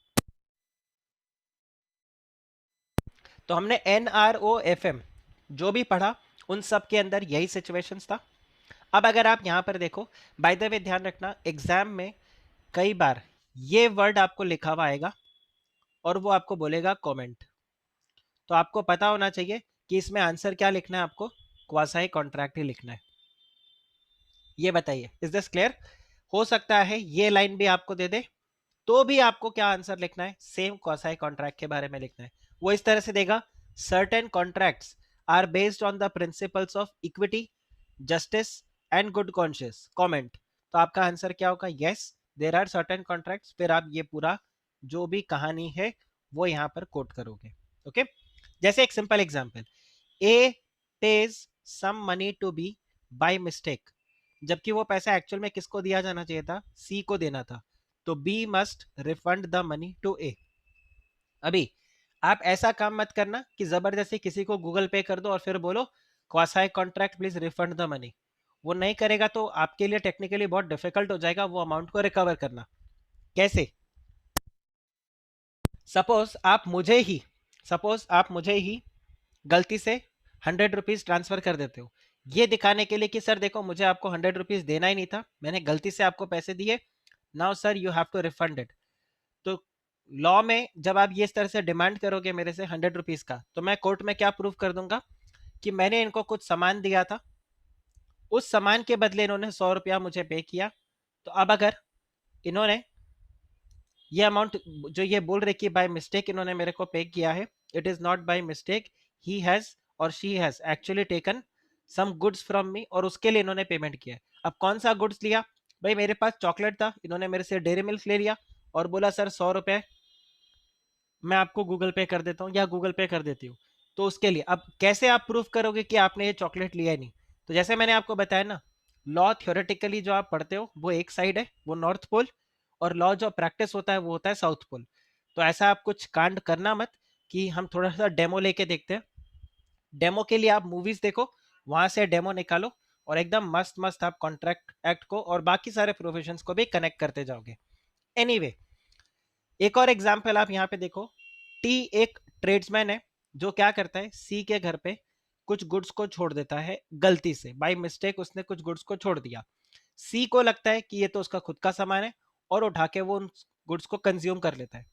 तो हमने NROFM जो भी पढ़ा उन सब के अंदर यही सिचुएशंस था। अब अगर आप यहां पर देखो, बाय द वे ध्यान रखना एग्जाम में कई बार ये वर्ड आपको लिखा हुआ आएगा, और वो आपको बोलेगा कमेंट। तो आपको पता होना चाहिए कि इसमें आंसर क्या लिखना है, आपको क्वासाई कॉन्ट्रैक्ट ही लिखना है। ये बताइए, इज दिस क्लियर? हो सकता है ये लाइन भी आपको दे दे, तो भी आपको क्या आंसर लिखना है, सेम क्वासाई कॉन्ट्रैक्ट के बारे में लिखना है। वो इस तरह से देगा, certain contracts are based on the principles of equity, justice and good conscious comment. तो आपका आंसर क्या होगा, yes there are certain contracts, फिर आप ये पूरा जो भी कहानी है वो यहां पर कोट करोगे। ओके, जैसे एक simple example, A pays some money to B by mistake, जबकि वो पैसा एक्चुअल में किसको दिया जाना चाहिए था, सी को देना था, तो B must refund the money to A. अभी आप ऐसा काम मत करना कि जबरदस्ती किसी को गूगल पे कर दो और फिर बोलो quasi contract please refund the money. वो नहीं करेगा तो आपके लिए टेक्निकली बहुत डिफिकल्ट हो जाएगा वो अमाउंट को रिकवर करना। कैसे? सपोज आप मुझे ही सपोज आप मुझे ही गलती से 100 रुपीज ट्रांसफर कर देते हो, ये दिखाने के लिए कि सर देखो मुझे आपको 100 रुपीज देना ही नहीं था, मैंने गलती से आपको पैसे दिए, now sir you have to refund it. तो लॉ में जब आप ये इस तरह से डिमांड करोगे मेरे से 100 रुपीज का, तो मैं कोर्ट में क्या प्रूव कर दूंगा कि मैंने इनको कुछ सामान दिया था, उस सामान के बदले इन्होंने 100 रुपया मुझे पे किया। तो अब अगर इन्होंने ये अमाउंट जो ये बोल रहे कि बाय मिस्टेक इन्होंने मेरे को पे किया है, it is not by mistake, he has और she has actually taken some goods from me, और उसके लिए इन्होंने पेमेंट किया है। अब कौन सा गुड्स लिया? भाई मेरे पास चॉकलेट था, इन्होंने मेरे से डेयरी मिल्क ले लिया और बोला सर 100 रुपए मैं आपको गूगल पे कर देता हूँ या गूगल पे कर देती हूँ। तो उसके लिए अब कैसे आप प्रूफ करोगे कि आपने ये चॉकलेट लिया ही नहीं? तो जैसे मैंने आपको बताया ना, लॉ थ्योरेटिकली जो आप पढ़ते हो वो एक साइड है, वो नॉर्थ पोल, और लॉ जो प्रैक्टिस होता है वो होता है साउथ पोल। तो ऐसा आप कुछ कांड करना मत कि हम थोड़ा सा डेमो लेके देखते हैं। डेमो के लिए आप मूवीज देखो, वहां से डेमो निकालो और एकदम मस्त मस्त आप कॉन्ट्रैक्ट एक्ट को और बाकी सारे प्रोविजंस को भी कनेक्ट करते जाओगे। एनीवे anyway, एक और एग्जाम्पल आप यहाँ पे देखो। टी एक ट्रेड्समैन है जो क्या करता है, सी के घर पे कुछ गुड्स को छोड़ देता है, गलती से बाय मिस्टेक उसने कुछ गुड्स को छोड़ दिया। सी को लगता है कि ये तो उसका खुद का सामान है और उठा के वो उन गुड्स को कंज्यूम कर लेता है।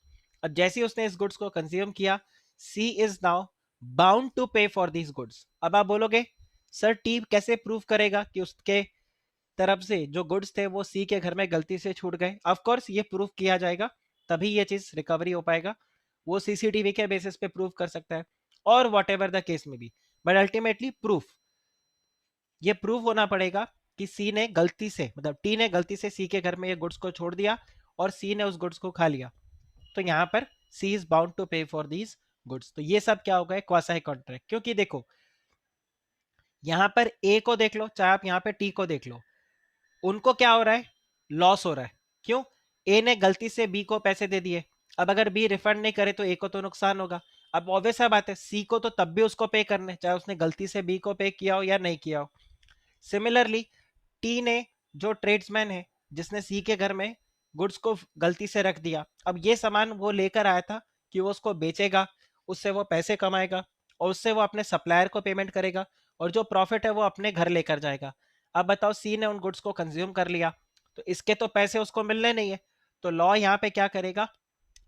अब जैसे ही उसने इस गुड्स को कंज्यूम किया, सी is now bound to pay for these goods. अब आप बोलोगे सर टी कैसे प्रूव करेगा कि उसके तरफ से जो गुड्स थे वो सी के घर में गलती से छूट गए? ऑफ कोर्स ये प्रूफ किया जाएगा, तभी ये चीज रिकवरी हो पाएगा। वो सीसीटीवी के बेसिस पे प्रूफ कर सकता है और वॉट एवर द केस में भी, बट अल्टीमेटली प्रूफ ये प्रूफ होना पड़ेगा कि सी ने गलती से, मतलब टी ने गलती से सी के घर में ये गुड्स को छोड़ दिया और सी ने उस गुड्स को खा लिया। तो यहाँ पर सी is bound to pay for these goods. तो ये सब क्या होगा, क्वासाई कॉन्ट्रैक्ट। क्योंकि देखो यहाँ पर ए को देख लो, चाहे आप यहाँ पे टी को देख लो, उनको क्या हो रहा है, लॉस हो रहा है। क्यों? ए ने गलती से बी को पैसे दे दिए, अब अगर बी रिफंड नहीं करे तो ए को तो नुकसान होगा। अब ऑब्वियस बात है सी को तो तब भी उसको पे करने, चाहे उसने गलती से बी को पे किया हो या नहीं किया हो। सिमिलरली टी ने, जो ट्रेड्समैन है जिसने सी के घर में गुड्स को गलती से रख दिया, अब ये सामान वो लेकर आया था कि वो उसको बेचेगा, उससे वो पैसे कमाएगा और उससे वो अपने सप्लायर को पेमेंट करेगा और जो प्रॉफिट है वो अपने घर लेकर जाएगा। अब बताओ सी ने उन गुड्स को कंज्यूम कर लिया, तो इसके तो पैसे उसको मिलने नहीं है। तो लॉ यहाँ पे क्या करेगा,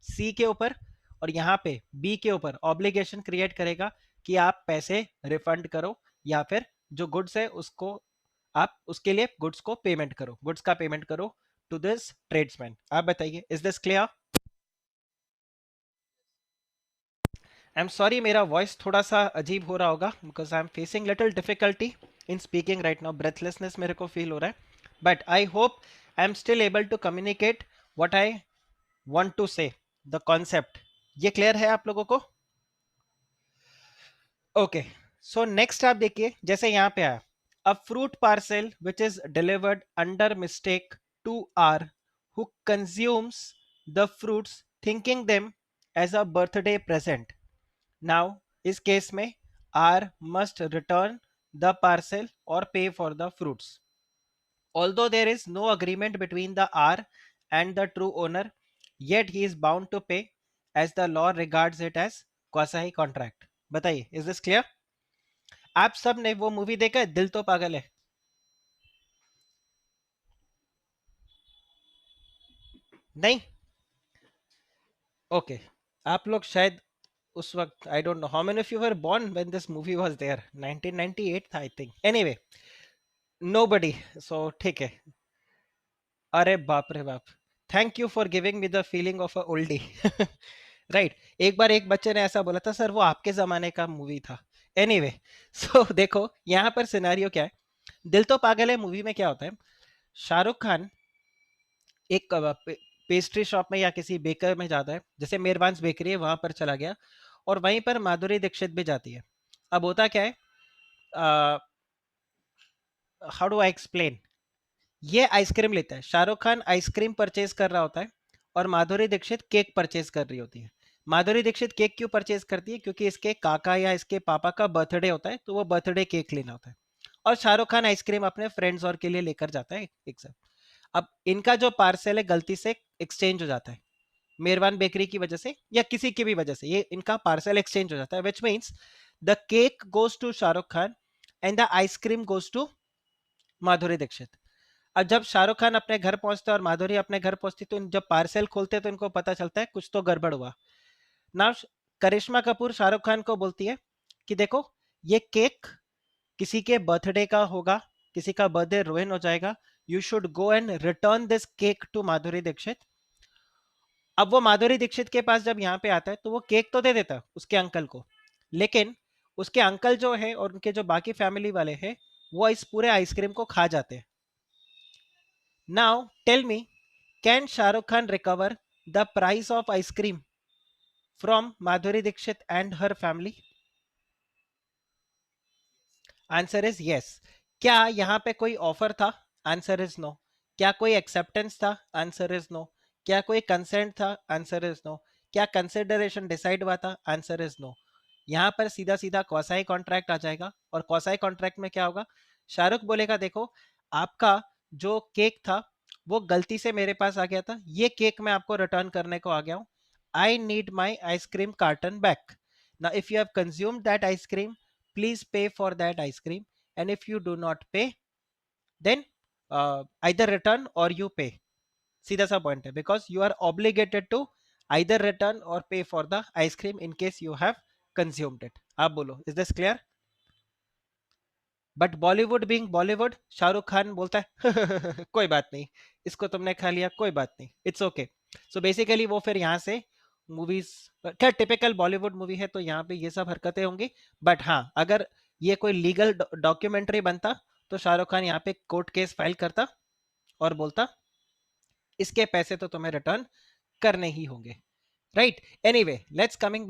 सी के ऊपर और यहाँ पे बी के ऊपर ऑब्लिगेशन क्रिएट करेगा कि आप पैसे रिफंड करो या फिर जो गुड्स है उसको आप उसके लिए गुड्स को पेमेंट करो, गुड्स का पेमेंट करो टू दिस ट्रेड्समैन। आप बताइए, is this clear? I am sorry मेरा वॉइस थोड़ा सा अजीब हो रहा होगा because I am facing little difficulty in speaking right now, breathlessness मेरे को फील हो रहा है, but I hope I am still able to communicate what I want to say, the concept. ये क्लियर है आप लोगों को? ओके, सो नेक्स्ट आप देखिए, जैसे यहाँ पे आया, a fruit parcel which is delivered under mistake to R who consumes the fruits thinking them as a birthday present. Now इस केस में R must return the parcel और pay for the fruits, although there is no agreement between the R and the true owner, yet he is bound to pay as the law regards it as quasi contract। बताइए, is this clear? आप सब ने वो movie देखा है, दिल तो पागल है? नहीं? ओके, आप लोग शायद उस वक्त, I don't know how many of you were born when this movie was there, 1998 था I think, anyway nobody, so ठीक है। अरे बाप रे बाप, thank you for giving me the feeling of a oldie. Right, एक बार एक बच्चे ने ऐसा बोला था, सर वो आपके जमाने का मूवी था। एनीवे सो देखो यहाँ पर सिनेरियो क्या है। दिल तो पागल है मूवी में क्या होता है, शाहरुख खान एक पेस्ट्री शॉप में या किसी बेकर में जाता है, जैसे मेहरबान बेकरी है वहां पर चला गया, और वहीं पर माधुरी दीक्षित भी जाती है। अब होता क्या है, हाउ डू आई एक्सप्लेन, ये आइसक्रीम लेता है, शाहरुख खान आइसक्रीम परचेज कर रहा होता है, और माधुरी दीक्षित केक परचेज कर रही होती है। माधुरी दीक्षित केक क्यों परचेज करती है, क्योंकि इसके काका या इसके पापा का बर्थडे होता है, तो वो बर्थडे केक लेना होता है। और शाहरुख खान आइसक्रीम अपने फ्रेंड्स और के लिए लेकर जाता है एक साथ। अब इनका जो पार्सल है गलती से एक्सचेंज हो जाता है, मेहरबान बेकरी की वजह से या किसी की भी वजह से, ये इनका पार्सल एक्सचेंज हो जाता है, which means the cake goes to Shahrukh Khan and the ice cream goes to Madhuri Dixit. अब जब शाहरुख खान अपने घर पहुंचते हैं और माधुरी अपने घर पहुंचती, तो जब पार्सल खोलते हैं तो इनको पता चलता है कुछ तो गड़बड़ हुआ ना। करिश्मा कपूर शाहरुख खान को बोलती है कि देखो ये केक किसी के बर्थडे का होगा, किसी का बर्थडे रुइन हो जाएगा, you should go and return this cake to Madhuri Dixit. अब वो माधुरी दीक्षित के पास जब यहाँ पे आता है तो वो केक तो दे देता है उसके अंकल को, लेकिन उसके अंकल जो है और उनके जो बाकी फैमिली वाले हैं वो इस पूरे आइसक्रीम को खा जाते हैं। Now tell me, can Shahrukh Khan recover the price of ice cream from Madhuri Dixit and her family? Answer is yes. क्या यहाँ पे कोई ऑफर था? Answer is no. क्या कोई एक्सेप्टेंस था? Answer is no. क्या कोई कंसेंट था? Answer is no. क्या कंसिडरेशन डिसाइड हुआ था? Answer is no. यहाँ पर सीधा सीधा कौसाई कॉन्ट्रैक्ट आ जाएगा, और कौसाई कॉन्ट्रैक्ट में क्या होगा, शाहरुख बोलेगा देखो आपका जो केक था वो गलती से मेरे पास आ गया था, ये केक मैं आपको रिटर्न करने को आ गया हूँ, I need my ice cream carton back. ना if you have consumed that ice cream, please pay for that ice cream, and if you do not pay, then either return or you pay। सीधा सा point है, because you are obligated to either return or pay for the ice cream in case you have consumed it। आप बोलो, is this clear? But Bollywood being Bollywood, Shahrukh Khan बोलता है कोई बात नहीं, इसको तुमने खा लिया कोई बात नहीं, इट्स ओके। सो बेसिकली वो फिर यहाँ से मूवीज, क्या टिपिकल बॉलीवुड मूवी है तो यहाँ पे ये सब हरकतें होंगी। बट हाँ, अगर ये कोई लीगल डॉक्यूमेंट्री बनता तो शाहरुख खान यहाँ पे कोर्ट केस फाइल करता और बोलता इसके पैसे तो तुम्हें रिटर्न करने ही होंगे। Right, anyway let's coming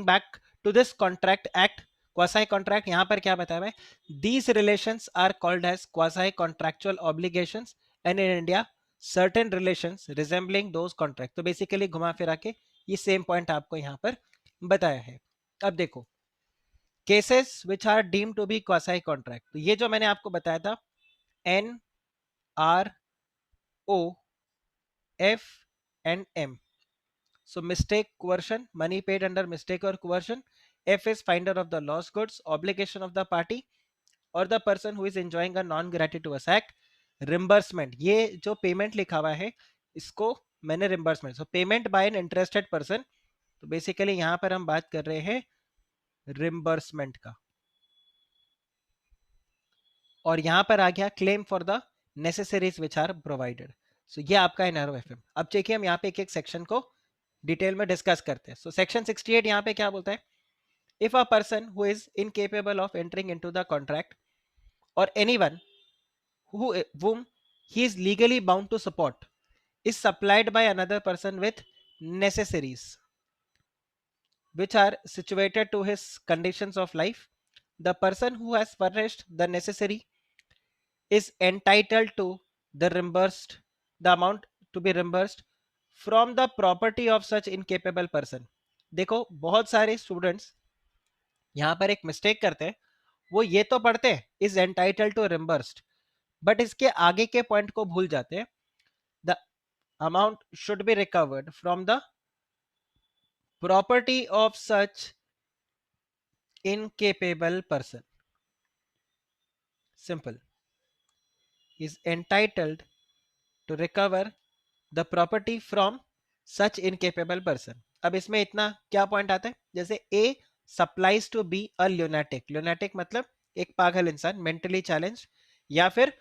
back to this contract act, quasi contract. यहां पर क्या बताया है, these relations are called as quasi contractual obligations, and in India certain relations resembling those contract. तो बेसिकली घुमा फिरा के ये सेम पॉइंट आपको यहां पर बताया है। अब देखो cases which are deem to be quasi contract, तो ये जो मैंने आपको बताया था, N, R, O, F and M. So mistake, coercion, money paid under mistake or coercion. F is finder of the lost goods, obligation of the party or the person who is enjoying a non-gratuitous act. Reimbursement, ये जो payment लिखा हुआ है इसको मैंने reimbursement, so payment by an interested person, तो basically यहाँ पर हम बात कर रहे हैं रिम्बर्समेंट का। और यहाँ पर आ गया claim for the necessaries which are provided. So ये आपका एनआरओ एफएम। अब देखिए हम यहाँ पे एक एक सेक्शन को डिटेल में डिस्कस करते हैं। सो सेक्शन 68 यहाँ पे क्या बोलता है, if a person who is incapable of entering into the contract or anyone whom he is legally bound to support is supplied by another person with necessaries which are situated to his conditions of life, the person who has furnished the necessary is entitled to the reimbursed the amount to be reimbursed from the property of such incapable person। देखो बहुत सारे students यहाँ पर एक mistake करते हैं, वो ये तो पढ़ते हैं is entitle to reimbursed, but इसके आगे के पॉइंट को भूल जाते हैं। The amount should be recovered from the property of such incapable person. Simple, is entitled to recover the property from such incapable person. अब इसमें इतना क्या पॉइंट आता है, जैसे A supplies to B a lunatic, lunatic मतलब एक पागल इंसान, मेंटली चैलेंज, या फिर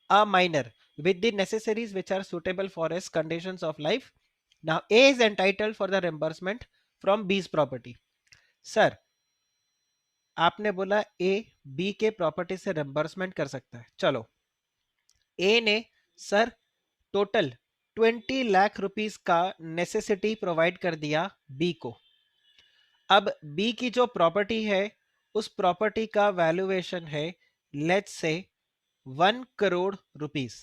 a minor with the necessaries which are suitable for his conditions of life. Now A is entitled for the reimbursement from B's property. Sir आपने बोला A B के property से रिम्बर्समेंट कर सकता है, चलो ए ने सर टोटल 20 लाख रुपीस का नेसेसिटी प्रोवाइड कर दिया बी को। अब बी की जो प्रॉपर्टी है उस प्रॉपर्टी का वैल्यूएशन है लेट्स से 1 करोड़ रुपीस।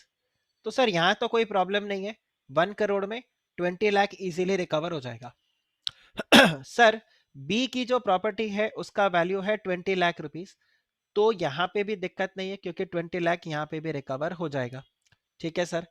तो सर यहां तो कोई प्रॉब्लम नहीं है, 1 करोड़ में 20 लाख इजीली रिकवर हो जाएगा। सर बी की जो प्रॉपर्टी है उसका वैल्यू है 20 लाख रुपीस, तो यहां पे भी दिक्कत नहीं है क्योंकि 20 लाख यहां पे भी रिकवर हो जाएगा। ठीक है सर,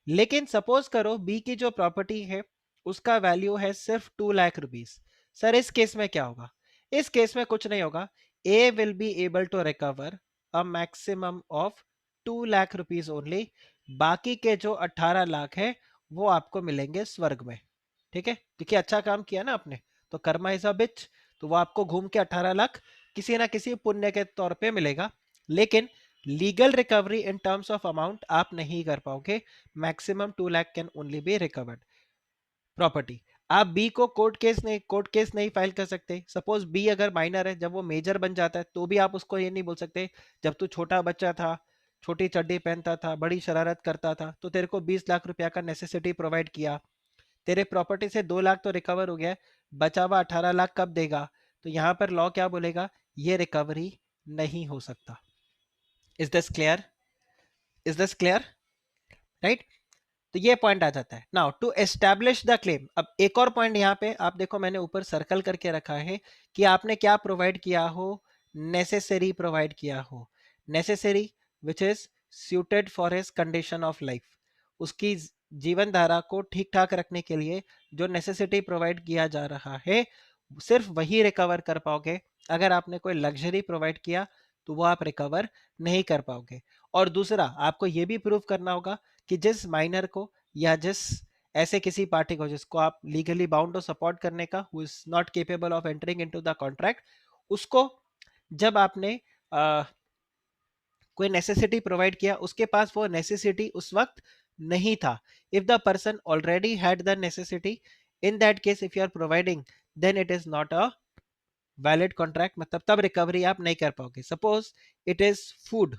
लेकिन सपोज करो बी की जो प्रॉपर्टी है उसका वैल्यू है सिर्फ 2 लाख रुपीस। सर इस केस में क्या होगा, इस केस में कुछ नहीं होगा, A will be able to recover a maximum of 2 lakh rupees only, बाकी के जो 18 लाख है वो आपको मिलेंगे स्वर्ग में। ठीक है, क्योंकि अच्छा काम किया ना आपने, तो कर्मा इज अ बिच, तो वो आपको घूम के 18 लाख किसी ना किसी पुण्य के तौर पे मिलेगा। लेकिन legal recovery in terms of amount आप नहीं कर पाओगे, maximum 2 lakh can only be recovered property. आप बी को कोर्ट केस नहीं फाइल कर सकते। सपोज बी अगर माइनर है, जब वो मेजर बन जाता है तो भी आप उसको ये नहीं बोल सकते जब तू छोटा बच्चा था, छोटी चड्डी पहनता था, बड़ी शरारत करता था, तो तेरे को 20 लाख रुपया का नेसेसिटी प्रोवाइड किया, तेरे प्रॉपर्टी से 2 लाख तो रिकवर हो गया, बचा हुआ 18 लाख कब देगा, तो यहां पर लॉ क्या बोलेगा, ये रिकवरी नहीं हो सकता। Is this clear, is this clear, right? तो ये पॉइंट आ जाता है। Now to establish the claim, अब एक और पॉइंट यहाँ पे आप देखो मैंने ऊपर सर्कल करके रखा है कि आपने क्या प्रोवाइड किया हो, नेसेसरी प्रोवाइड किया हो, necessary which is suited for his condition of life, उसकी जीवन धारा को ठीक ठाक रखने के लिए जो नेसेसिटी प्रोवाइड किया जा रहा है सिर्फ वही रिकवर कर पाओगे। अगर आपने कोई लग्जरी प्रोवाइड किया तो वो आप रिकवर नहीं कर पाओगे। और दूसरा आपको ये भी प्रूव करना होगा कि जिस माइनर को या जिस ऐसे किसी पार्टी को जिसको आप लीगली बाउंड हो सपोर्ट करने का, who is not capable of entering into the contract, उसको जब आपने कोई नेसेसिटी प्रोवाइड किया उसके पास वो नेसेसिटी उस वक्त नहीं था। If the person already had the necessity, in that case if you are providing then it is not a valid contract, मतलब तब रिकवरी आप नहीं कर पाओगे। Suppose it is food,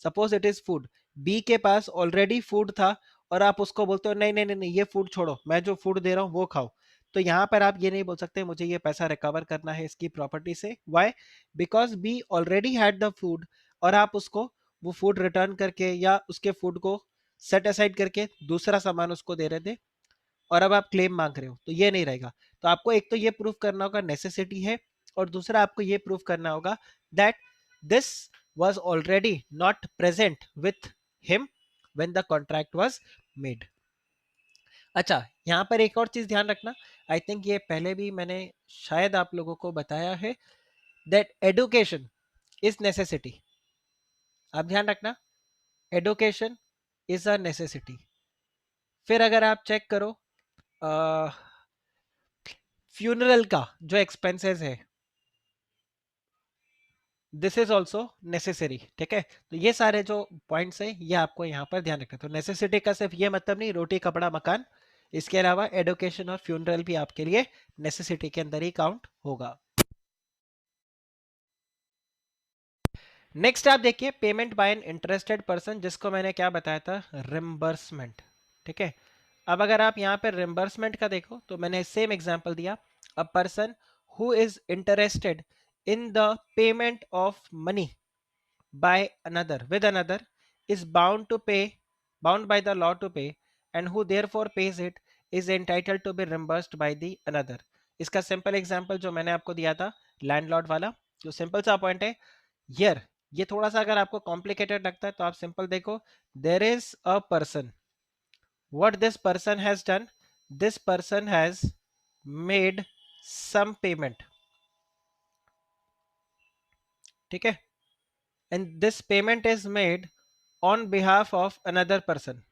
suppose it is food, B के पास already food था और आप उसको बोलते हो नहीं नहीं नहीं नहीं ये फूड छोड़ो, मैं जो फूड दे रहा हूँ वो खाओ, तो यहाँ पर आप ये नहीं बोल सकते मुझे ये पैसा रिकवर करना है इसकी प्रॉपर्टी से। Why? Because B already had the food और आप उसको वो फूड रिटर्न करके या उसके फूड को सेट असाइड करके दूसरा सामान उसको दे रहे थे और अब आप क्लेम मांग रहे हो, तो ये नहीं रहेगा। तो आपको एक तो ये प्रूफ करना होगा नेसेसिटी है, और दूसरा आपको ये प्रूफ करना होगा that this was already not present with him when the contract was made। अच्छा, यहाँ पर एक और चीज ध्यान रखना, आई थिंक ये पहले भी मैंने शायद आप लोगों को बताया है, दैट एडुकेशन इज नेसेसिटी। आप ध्यान रखना, एडुकेशन इज अ नेसेसिटी। फिर अगर आप चेक करो फ्यूनरल का जो एक्सपेंसेस है, दिस इज ऑल्सो नेसेसरी। ठीक है, तो ये सारे जो पॉइंट्स है ये आपको यहाँ पर ध्यान रखना। तो नेसेसिटी का सिर्फ ये मतलब नहीं रोटी कपड़ा मकान, इसके अलावा एडुकेशन और फ्यूनरल भी आपके लिए नेसेसिटी के अंदर ही काउंट होगा। नेक्स्ट आप देखिए payment by an interested person, जिसको मैंने क्या बताया था, रिम्बर्समेंट। ठीक है, अब अगर आप यहाँ पे रिम्बर्समेंट का देखो तो मैंने सेम एग्जांपल दिया, a person who is interested in the payment of money by another with another is bound by the law to pay, and who therefore pays it is entitled to be reimbursed by the another। इसका simple example जो मैंने आपको दिया था landlord वाला, जो simple सा point है हियर, ये थोड़ा सा अगर आपको कॉम्प्लिकेटेड लगता है तो आप सिंपल देखो, there is a person, what this person has done, this person has made some payment. ठीक है, and this payment is made on behalf of another person।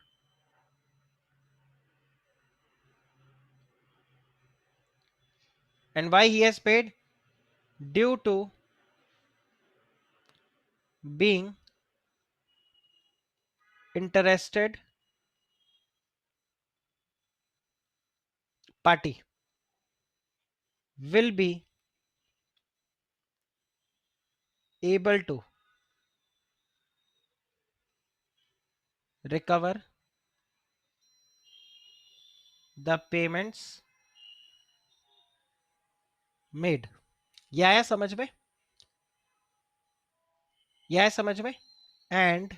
And why he has paid? Due to being interested party will be able to recover the payments made. ये आया समझ में? ये आया समझ में? And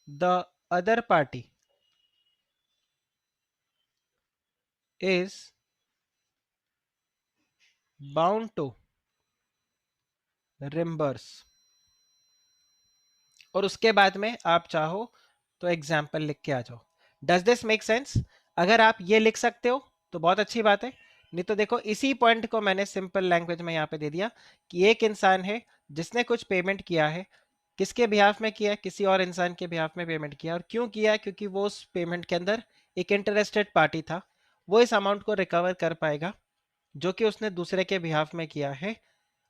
the other party is bound to reimburse. और उसके बाद में आप चाहो तो एग्जाम्पल लिख के आ जाओ. Does this make sense? अगर आप ये लिख सकते हो तो बहुत अच्छी बात है. नहीं तो देखो इसी पॉइंट को मैंने सिंपल लैंग्वेज में यहाँ पे दे दिया कि एक इंसान है जिसने कुछ पेमेंट किया है. किसके बिहाफ में किया है? किसी और इंसान के बिहाफ में पेमेंट किया. और क्यों किया? क्योंकि वो उस पेमेंट के अंदर एक इंटरेस्टेड पार्टी था. वो इस अमाउंट को रिकवर कर पाएगा जो कि उसने दूसरे के बिहाफ में किया है.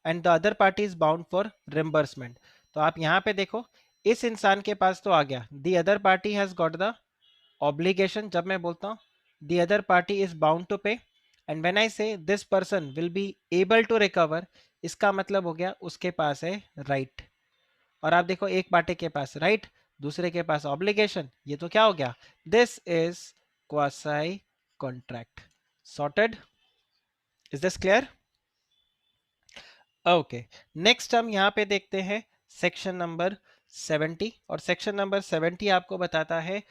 And the other party is bound for reimbursement. तो आप यहाँ पे देखो इस इंसान के पास तो आ गया the other party has got the obligation. जब मैं बोलता हूँ the other party is bound to pay and when I say this person will be able to recover, इसका मतलब हो गया उसके पास है राइट. और आप देखो एक पार्टी के पास राइट, दूसरे के पास ऑब्लिगेशन, ये तो क्या हो गया? This is quasi contract. Sorted? Is this clear? Okay. Next हम यहाँ पे देखते हैं सेक्शन नंबर 70. और सेक्शन नंबर 70 आपको बताता है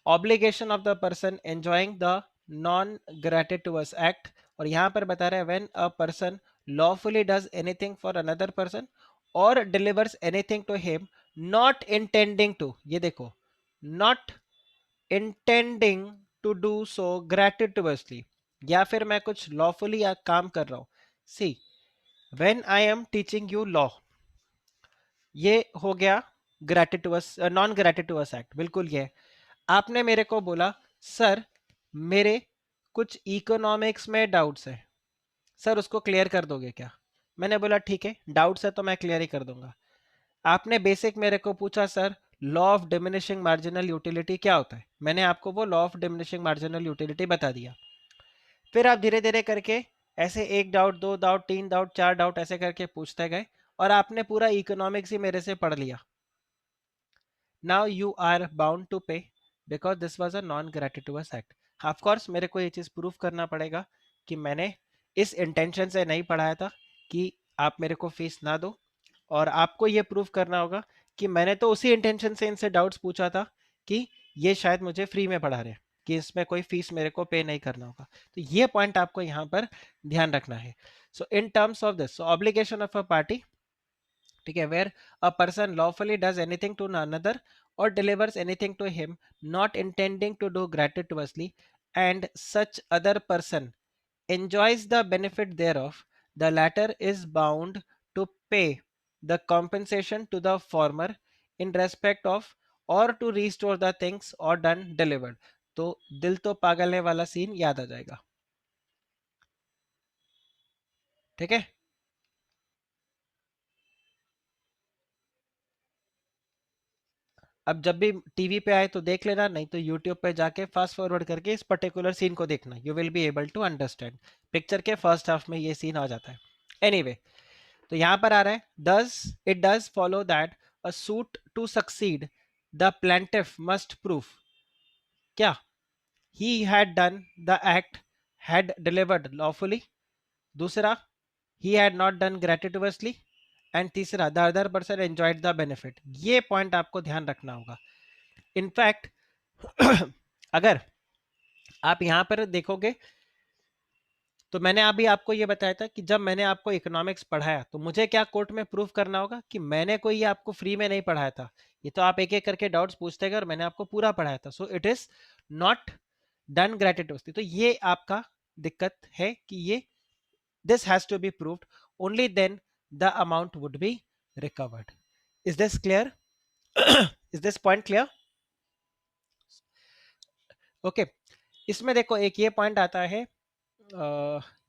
obligation of the person enjoying the non gratuitous act. और यहाँ पर बता रहा है when a person lawfully does anything for another person और delivers anything to him not intending to, ये देखो, not intending to do so gratuitously, या फिर मैं कुछ लॉफुली काम कर रहा हूं. See, when I am teaching you law, ये हो गया ग्रेटिटुअस नॉन ग्रेटिटुअस एक्ट. बिल्कुल ये आपने मेरे को बोला सर मेरे कुछ इकोनॉमिक्स में डाउट्स है सर, उसको क्लियर कर दोगे क्या? मैंने बोला ठीक है, डाउट्स है तो मैं क्लियर ही कर दूंगा. आपने बेसिक मेरे को पूछा sir law of diminishing marginal utility क्या होता है, मैंने आपको वो law of diminishing marginal utility बता दिया. फिर आप धीरे धीरे करके ऐसे एक डाउट, दो डाउट, तीन डाउट, चार डाउट ऐसे करके पूछते गए और आपने पूरा इकोनॉमिक्स ही मेरे से पढ़ लिया. Now you are bound to pay because this was a non gratuitous act. Of course मेरे को ये चीज़ प्रूफ करना पड़ेगा कि मैंने इस इंटेंशन से नहीं पढ़ाया था कि आप मेरे को फीस ना दो, और आपको ये प्रूफ करना होगा कि मैंने तो उसी इंटेंशन से इनसे डाउट्स पूछा था कि ये शायद मुझे फ्री में पढ़ा रहे, कि इसमें कोई फीस मेरे को पे नहीं करना होगा. तो ये पॉइंट आपको यहाँ पर ध्यान रखना है. So in terms of this obligation of a party, ठीक है, where a person lawfully does anything to another or delivers anything to him not intending to do gratuitously and such other person enjoys the benefit thereof, the latter is bound to pay the compensation to the former in respect of or to restore the things or done delivered. तो दिल तो पागल है वाला scene याद आ जाएगा. ठीक है. अब जब भी टीवी पे आए तो देख लेना, नहीं तो यूट्यूब पे जाके फास्ट फॉरवर्ड करके इस पर्टिकुलर सीन को देखना, you will be able to understand. Picture के फर्स्ट हाफ में ये सीन आ जाता है. एनीवे तो यहां पर आ रहा है does it does follow that a suit to succeed the plaintiff must proof क्या he had done the act had delivered lawfully. दूसरा he had not done gratuitously. And तीसरा the other person enjoyed the benefit. ये point आपको ध्यान रखना होगा. In fact अगर आप यहां पर देखोगे तो मैंने अभी आपको ये बताया था कि जब मैंने आपको इकोनॉमिक्स पढ़ाया तो मुझे क्या कोर्ट में प्रूफ करना होगा कि मैंने कोई ये आपको फ्री में नहीं पढ़ाया था. ये तो आप एक एक करके डाउट्स पूछते गए और मैंने आपको पूरा पढ़ाया था. So it is not done gratuitously. तो ये आपका दिक्कत है कि ये this has to be proved, only then the amount would be recovered. Is this clear? Is this point clear? Okay. इसमें देखो एक ये पॉइंट आता है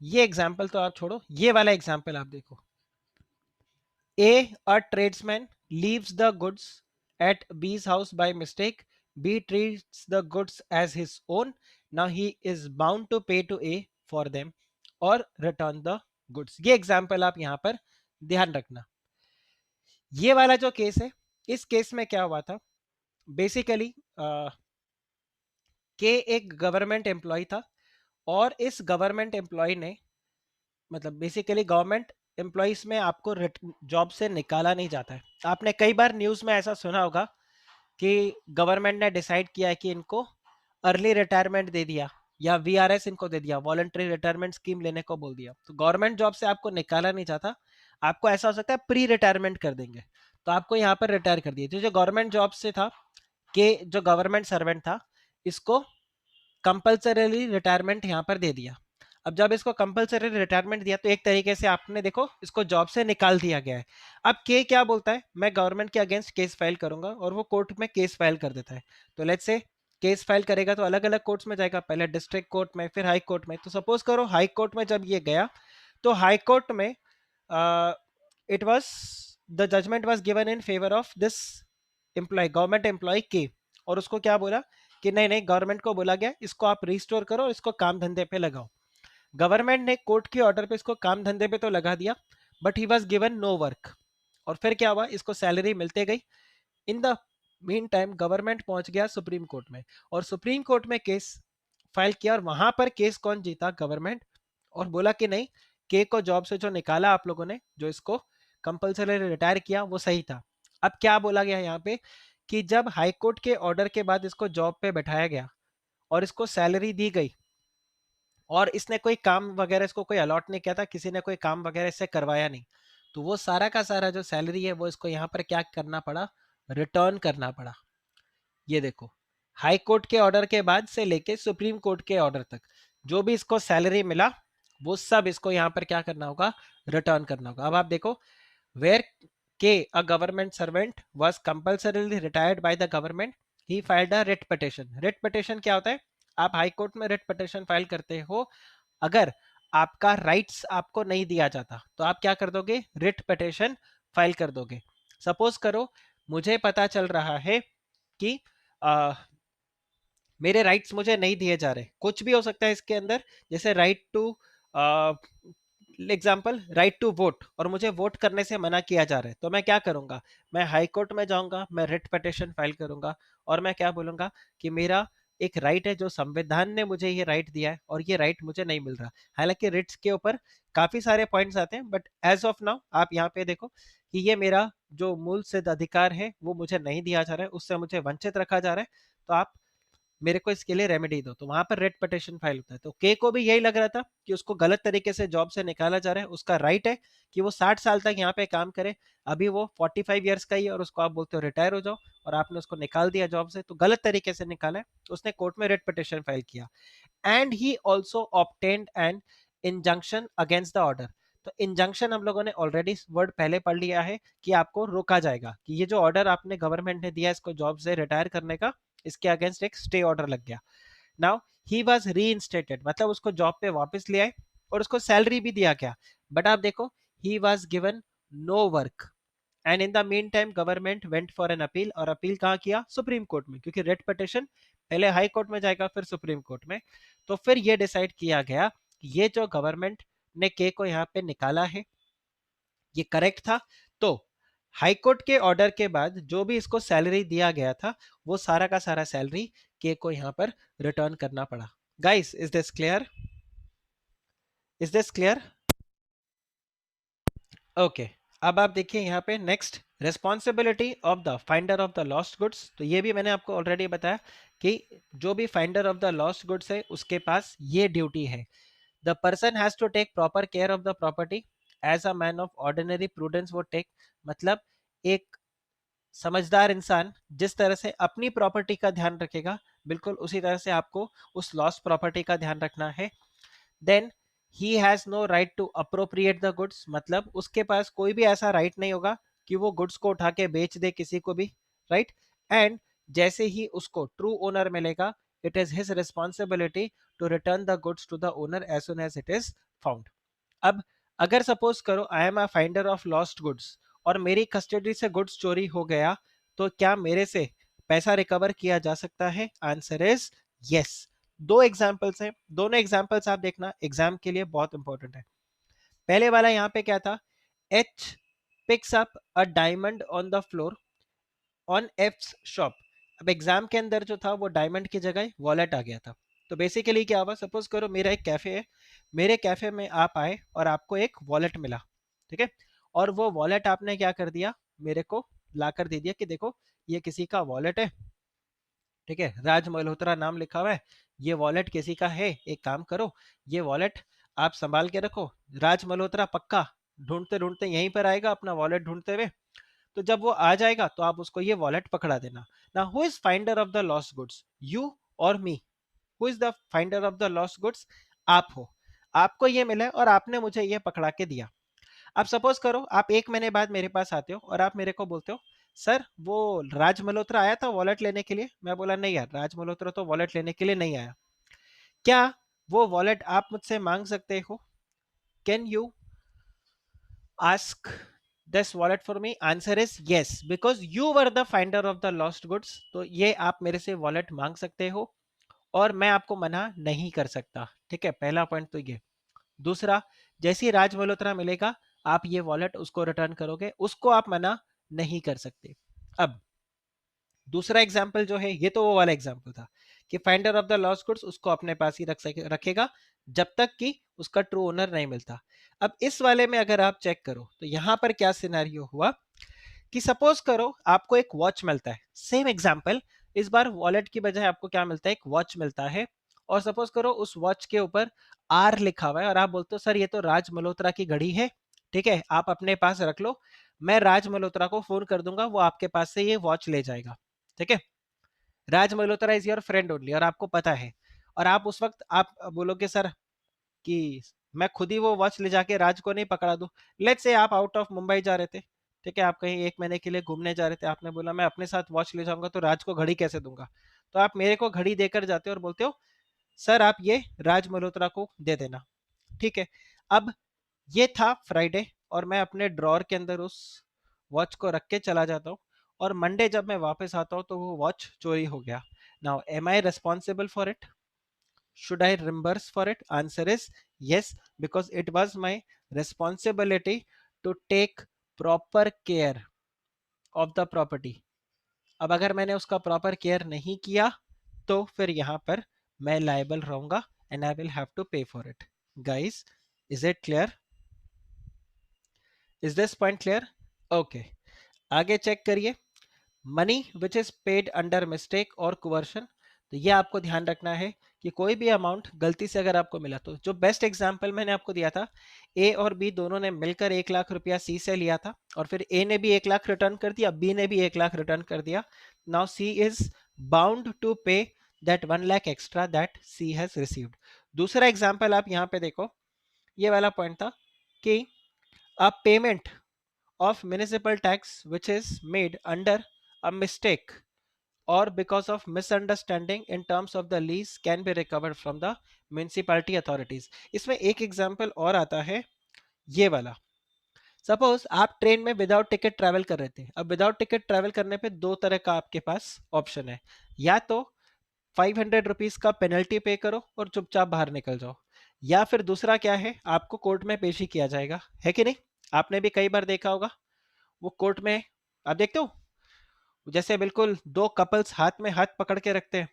ये एग्जाम्पल तो आप छोड़ो, ये वाला एग्जाम्पल आप देखो। A tradesman leaves the goods at B's house by mistake. B treats the goods as his own. Now he is bound to pay to A for them or return the goods. ये example आप यहाँ पर ध्यान रखना। ये वाला जो case है, इस केस में क्या हुआ था बेसिकली, के एक गवर्नमेंट एम्प्लॉय था और इस गवर्नमेंट एम्प्लॉय ने, मतलब बेसिकली गवर्नमेंट एम्प्लॉइज में आपको जॉब से निकाला नहीं जाता है। आपने कई बार न्यूज़ में ऐसा सुना होगा कि गवर्नमेंट ने डिसाइड किया है कि इनको अर्ली रिटायरमेंट दे दिया या वीआरएस इनको दे दिया, वॉलंटरी रिटायरमेंट स्कीम लेने को बोल दिया। तो गवर्नमेंट जॉब से आपको निकाला नहीं जाता, आपको ऐसा हो सकता है प्री रिटायरमेंट कर देंगे, तो आपको यहाँ पर रिटायर कर दिया। तो जो गवर्नमेंट जॉब से था, कि जो गवर्नमेंट सर्वेंट था, इसको कंपल्सरी रिटायरमेंट यहाँ पर दे दिया। अब जब इसको कंपल्सरी रिटायरमेंट दिया तो एक तरीके से आपने देखो इसको जॉब से निकाल दिया गया है। अब के क्या बोलता है, मैं गवर्नमेंट के अगेंस्ट केस फाइल करूंगा, और वो कोर्ट में केस फाइल कर देता है। तो लेट्स से केस फाइल करेगा तो अलग अलग कोर्ट्स में जाएगा, पहले डिस्ट्रिक्ट कोर्ट में, फिर हाई कोर्ट में। तो सपोज करो हाई कोर्ट में जब ये गया, तो हाई कोर्ट में it was the judgement was given in favour of this employee, government employee के। और उसको क्या बोला कि नहीं नहीं, गवर्नमेंट को बोला गया इसको आप रिस्टोर करो, इसको काम धंधे पे लगाओ। गवर्नमेंट ने कोर्ट के ऑर्डर पे इसको काम धंधे पे तो लगा दिया, but he was given no work. और फिर क्या हुआ, इसको सैलरी मिलते गई। In the mean time government पहुंच गया सुप्रीम कोर्ट में, और सुप्रीम कोर्ट में केस फाइल किया, और वहां पर केस कौन जीता, गवर्नमेंट। और बोला कि नहीं, के को जॉब से जो निकाला आप लोगों ने, जो इसको कंपल्सरी रिटायर किया, वो सही था। अब क्या बोला गया यहाँ पे कि जब हाई कोर्ट के ऑर्डर के बाद इसको जॉब पे बैठाया गया और इसको सैलरी दी गई, और इसने कोई काम वगैरह इसको कोई अलॉट नहीं किया था, किसी ने कोई काम वगैरह इससे करवाया नहीं, तो वो सारा का सारा जो सैलरी है वो इसको यहाँ पर क्या करना पड़ा, रिटर्न करना पड़ा। ये देखो, हाई कोर्ट के ऑर्डर के बाद से लेके सुप्रीम कोर्ट के ऑर्डर तक जो भी इसको सैलरी मिला, वो सब इसको यहाँ पर क्या करना होगा, रिटर्न करना होगा। अब आप देखो, where K, a government servant, was compulsorily retired by the government, he filed a writ petition. Writ petition क्या होता है, आप हाई कोर्ट में writ petition फाइल करते हो अगर आपका राइट्स आपको नहीं दिया जाता, तो आप क्या कर दोगे, writ petition फाइल कर दोगे। सपोज करो मुझे पता चल रहा है कि मेरे राइट्स मुझे नहीं दिए जा रहे, कुछ भी हो सकता है इसके अंदर, जैसे right to example right to vote, और मुझे वोट करने से मना किया जा रहा है, तो मैं क्या करूंगा, मैं हाई कोर्ट में जाऊंगा, मैं रिट पिटीशन फाइल करूंगा, और मैं क्या बोलूंगा कि मेरा एक राइट है जो संविधान ने मुझे ये राइट दिया है, और ये राइट मुझे नहीं मिल रहा। हालांकि रिट्स के ऊपर काफी सारे पॉइंट्स आते हैं, बट एज ऑफ नाउ आप यहाँ पे देखो कि ये मेरा जो मूल सिद्ध अधिकार है वो मुझे नहीं दिया जा रहा है, उससे मुझे वंचित रखा जा रहा है, तो आप मेरे को इसके लिए रेमेडी दो। तो वहां पर रेड पिटिशन फाइल होता है। तो के को भी यही लग रहा था कि उसको गलत तरीके से जॉब से निकाला जा रहा है, उसका राइट है कि वो 60 साल तक यहाँ पे काम करे, अभी वो 45 ईयर्स का ही है, और उसको आप बोलते हो रिटायर हो जाओ, और आपने उसको निकाल दिया जॉब से, तो गलत तरीके से निकाला है। उसने कोर्ट में रेड पिटिशन फाइल किया, and he also obtained an injunction against the order. तो इंजंक्शन हम लोगों ने ऑलरेडी वर्ड पहले पढ़ लिया है कि आपको रोका जाएगा, कि ये जो ऑर्डर आपने गवर्नमेंट ने दिया इसको जॉब से रिटायर करने का, इसके अगेंस्ट एक स्टे ऑर्डर लग गया। नाउ ही वाज रीइंस्टेटेड, मतलब उसको जॉब पे वापस ले आए, और उसको सैलरी भी दिया गया, बट आप देखो he was given no work. And in the mean time government went for an appeal, और अपील कहाँ किया, सुप्रीम कोर्ट में, क्योंकि रेट पिटिशन पहले हाई कोर्ट में जाएगा फिर सुप्रीम कोर्ट में। तो फिर ये डिसाइड किया गया कि ये जो गवर्नमेंट ने के को यहाँ पे निकाला है ये करेक्ट था। तो हाई कोर्ट के ऑर्डर के बाद जो भी इसको सैलरी दिया गया था, वो सारा का सारा सैलरी के को यहाँ पर रिटर्न करना पड़ा। Guys, is this clear, is this clear? Okay, अब आप देखिए यहाँ पे next, responsibility of the finder of the lost goods. तो ये भी मैंने आपको ऑलरेडी बताया कि जो भी finder of the lost goods है उसके पास ये ड्यूटी है, the person has to take proper care of the property as a man of ordinary prudence would take. मतलब एक समझदार इंसान जिस तरह से अपनी प्रॉपर्टी का ध्यान रखेगा, बिल्कुल उसी तरह से आपको उस लॉस्ट प्रॉपर्टी का ध्यान रखना है। Then he has no right to appropriate the goods, मतलब उसके पास कोई भी ऐसा राइट नहीं होगा कि वो गुड्स को उठा के बेच दे किसी को भी, राइट। एंड जैसे ही उसको ट्रू ओनर मिलेगा, it is his responsibility to return the goods to the owner as soon as it is found. अब अगर सपोज करो I am a finder of lost goods और मेरी कस्टडी से गुड्स चोरी हो गया, तो क्या मेरे से पैसा रिकवर किया जा सकता है? Answer is yes. दो एग्जाम्पल्स हैं, दोनों एग्जाम्पल्स आप देखना एग्जाम के लिए बहुत इंपॉर्टेंट है। पहले वाला यहाँ पे क्या था, H picks up a diamond on the floor on F's shop. अब एग्जाम के अंदर जो था वो डायमंड की जगह वॉलेट आ गया था। तो बेसिकली क्या हुआ, सपोज करो मेरा एक कैफे है, मेरे कैफे में आप आए और आपको एक वॉलेट मिला, ठीक है, और वो वॉलेट आपने क्या कर दिया, मेरे को लाकर दे दिया कि देखो ये किसी का वॉलेट है, ठीक है, राज मल्होत्रा नाम लिखा हुआ है, ये वॉलेट किसी का है, एक काम करो ये वॉलेट आप संभाल के रखो, राज मल्होत्रा पक्का ढूंढते ढूंढते यहीं पर आएगा अपना वॉलेट ढूंढते हुए, तो जब वो आ जाएगा तो आप उसको ये वॉलेट पकड़ा देना। ना who is finder of the lost goods, you और me? Who is the finder of the lost goods? आप हो। आपको ये मिला है और आपने मुझे ये पकड़ा के दिया। अब सपोज करो आप एक महीने बाद मेरे पास आते हो और आप मेरे को बोलते हो सर वो राज मल्होत्रा आया था वॉलेट लेने के लिए। मैं बोला नहीं यार, राज मल्होत्रा तो वॉलेट लेने के लिए नहीं आया। क्या वो वॉलेट आप मुझसे मांग सकते हो? Can you ask this wallet for me? Answer is yes, because you were the finder of the lost goods। तो ये आप मेरे से वॉलेट मांग सकते हो और मैं आपको मना नहीं कर सकता, ठीक है, पहला पॉइंट तो ये। दूसरा, जैसे ही राज मल्होत्रा मिलेगा आप ये वॉलेट उसको रिटर्न करोगे, उसको आप मना नहीं कर सकते। अब दूसरा एग्जाम्पल जो है, ये तो वो वाला एग्जाम्पल था कि finder of the lost goods उसको अपने पास ही रखेगा जब तक कि उसका ट्रू ओनर नहीं मिलता। अब इस वाले में अगर आप चेक करो तो यहां पर क्या सिनेरियो हुआ कि सपोज करो आपको एक वॉच मिलता है, सेम एग्जाम्पल, इस बार वॉलेट की बजाय आपको क्या मिलता है, एक वॉच मिलता है, और सपोज करो उस वॉच के ऊपर आर लिखा हुआ है और आप बोलते हो सर ये तो राज मल्होत्रा की घड़ी है, ठीक है आप अपने पास रख लो, मैं राज मल्होत्रा को फोन कर दूंगा वो आपके पास से ये वॉच ले जाएगा, ठीक है। Raj Malhotra is your friend only और आपको पता है, और आप उस वक्त आप बोलोगे सर कि मैं खुद ही वो वॉच ले जाके राज को नहीं पकड़ा दूं। लेट्स से आप आउट ऑफ मुंबई जा रहे थे, ठीक है, आप कहीं एक महीने के लिए घूमने जा रहे थे, आपने बोला मैं अपने साथ वॉच ले जाऊंगा तो राज को घड़ी कैसे दूंगा, तो आप मेरे को घड़ी देकर जाते हो और बोलते हो सर आप ये राज मल्होत्रा को दे देना, ठीक है। अब ये था फ्राइडे और मैं अपने ड्रॉर के अंदर उस वॉच को रख के चला जाता हूँ और मंडे जब मैं वापस आता हूँ तो वो वॉच चोरी हो गया। Now am I responsible for it? should I reimburse for it? Answer is yes, because it was my responsibility to take proper care of the property। अब अगर मैंने उसका प्रॉपर केयर नहीं किया तो फिर यहां पर मैं लाइबल रहूंगा and I will have to pay for it. Guys, is it clear? Is this point clear? Okay, आगे चेक करिए। Money which is paid under mistake और कुवर्शन, तो ये आपको ध्यान रखना है कि कोई भी अमाउंट गलती से अगर आपको मिला, तो जो बेस्ट एग्जांपल मैंने आपको दिया था, ए और बी दोनों ने मिलकर 1 लाख रुपया सी से लिया था और फिर ए ने भी 1 लाख रिटर्न कर दिया, बी ने भी 1 लाख रिटर्न कर दिया। Now she is bound to pay that 1 lakh extra that she has received. दूसरा एग्जाम्पल आप यहाँ पे देखो, ये वाला पॉइंट था कि a payment of municipal tax which is made under a mistake or because of misunderstanding in terms of the lease can be recovered from the municipality authorities। इसमें एक एग्जांपल और आता है, ये वाला। सपोज आप ट्रेन में विदाउट टिकट ट्रैवल कर रहे थे। अब विदाउट टिकट ट्रैवल करने पे दो तरह का आपके पास ऑप्शन है, या तो 500 रुपीज का पेनल्टी पे करो और चुपचाप बाहर निकल जाओ, या फिर दूसरा क्या है, आपको कोर्ट में पेशी किया जाएगा, है कि नहीं? आपने भी कई बार देखा होगा वो कोर्ट में, आप देखते हो जैसे बिल्कुल दो कपल्स हाथ में हाथ पकड़ के रखते हैं,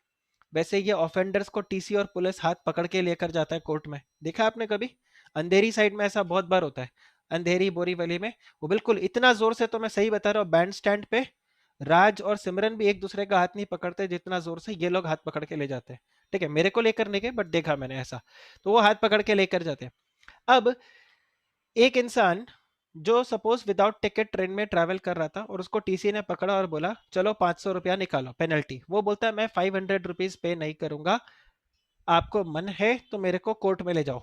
वैसे ये ऑफेंडर्स को टीसी और पुलिस हाथ पकड़ के लेकर जाता है कोर्ट में। देखा आपने कभी? अंधेरी साइड में ऐसा बहुत बार होता है, अंधेरी बोरीवली में, वो बिल्कुल इतना जोर से, तो मैं सही बता रहा हूँ, बैंड स्टैंड पे राज और सिमरन भी एक दूसरे का हाथ नहीं पकड़ते जितना जोर से ये लोग हाथ पकड़ के ले जाते हैं, ठीक है, मेरे को लेकर नहीं गए बट देखा मैंने ऐसा, तो वो हाथ पकड़ के लेकर जाते हैं। अब एक इंसान जो सपोज विदाउट टिकट ट्रेन में ट्रैवल कर रहा था और उसको टीसी ने पकड़ा और बोला चलो 500 रुपया निकालो पेनल्टी, वो बोलता है मैं 500 रुपीज पे नहीं करूंगा, आपको मन है तो मेरे को कोर्ट में ले जाओ।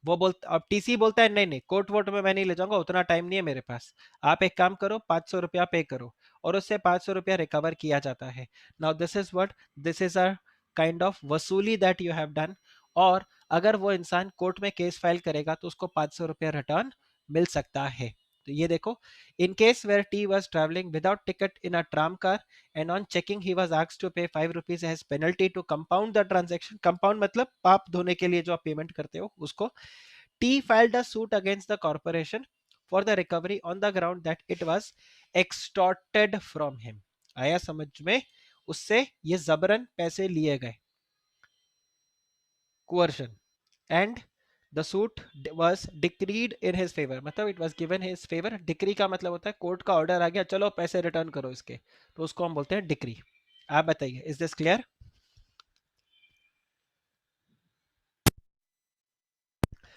वो बोलता, अब टीसी बोलता है नहीं नहीं कोर्ट वोट में मैं नहीं ले जाऊंगा, उतना टाइम नहीं है मेरे पास, आप एक काम करो 500 रुपया पे करो, और उससे 500 रुपया रिकवर किया जाता है। Now this is what, this is a kind of वसूली दैट यू हैव डन, और अगर वो इंसान कोर्ट में केस फाइल करेगा तो उसको 500 रुपया रिटर्न मिल सकता है। तो ये देखो, in case where T was travelling without ticket in a tram car and on checking he was asked to pay 5 rupees as penalty to compound the transaction. Compound मतलब पाप धोने के लिए जो आप पेमेंट करते हो उसको। T filed a suit against the corporation for the recovery on the ground that it was extorted from him. आया समझ में? उससे ये जबरन पैसे लिए गए, coercion, and the suit was decreed in his favor, मतलब it was given his favor। Decree का मतलब होता है कोर्ट का ऑर्डर आ गया, चलो पैसे रिटर्न करो इसके, तो उसको हम बोलते हैं डिक्री। आप बताइए, इज दिस क्लियर?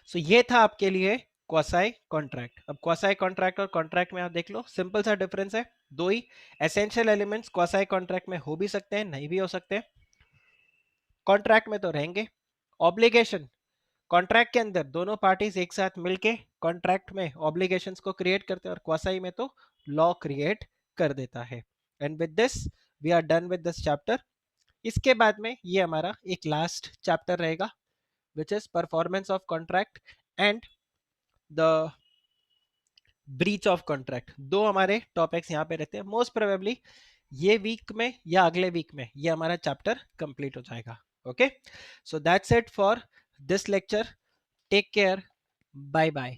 सो ये था आपके लिए क्वासाई कॉन्ट्रैक्ट। अब क्वासाई कॉन्ट्रैक्ट और कॉन्ट्रैक्ट में आप देख लो, सिंपल सा डिफरेंस है, दो ही एसेंशियल एलिमेंट्स क्वासाई कॉन्ट्रैक्ट में हो भी सकते हैं, नहीं भी हो सकते, कॉन्ट्रैक्ट में तो रहेंगे। ऑब्लिगेशन, कॉन्ट्रैक्ट के अंदर दोनों पार्टीज एक साथ मिलके कॉन्ट्रैक्ट में ऑब्लिगेशंस को क्रिएट करते हैं, और क्वासाई में तो लॉ क्रिएट कर देता है। And with this we are done with this chapter. इसके बाद में ये हमारा एक लास्ट चैप्टर रहेगा, which is performance of contract and the breach of contract. दो हमारे टॉपिक्स यहाँ पे रहते हैं, मोस्ट प्रोबेबली ये वीक में या अगले वीक में ये हमारा चैप्टर कंप्लीट हो जाएगा। Okay, so that's it for this lecture. Take care, bye bye.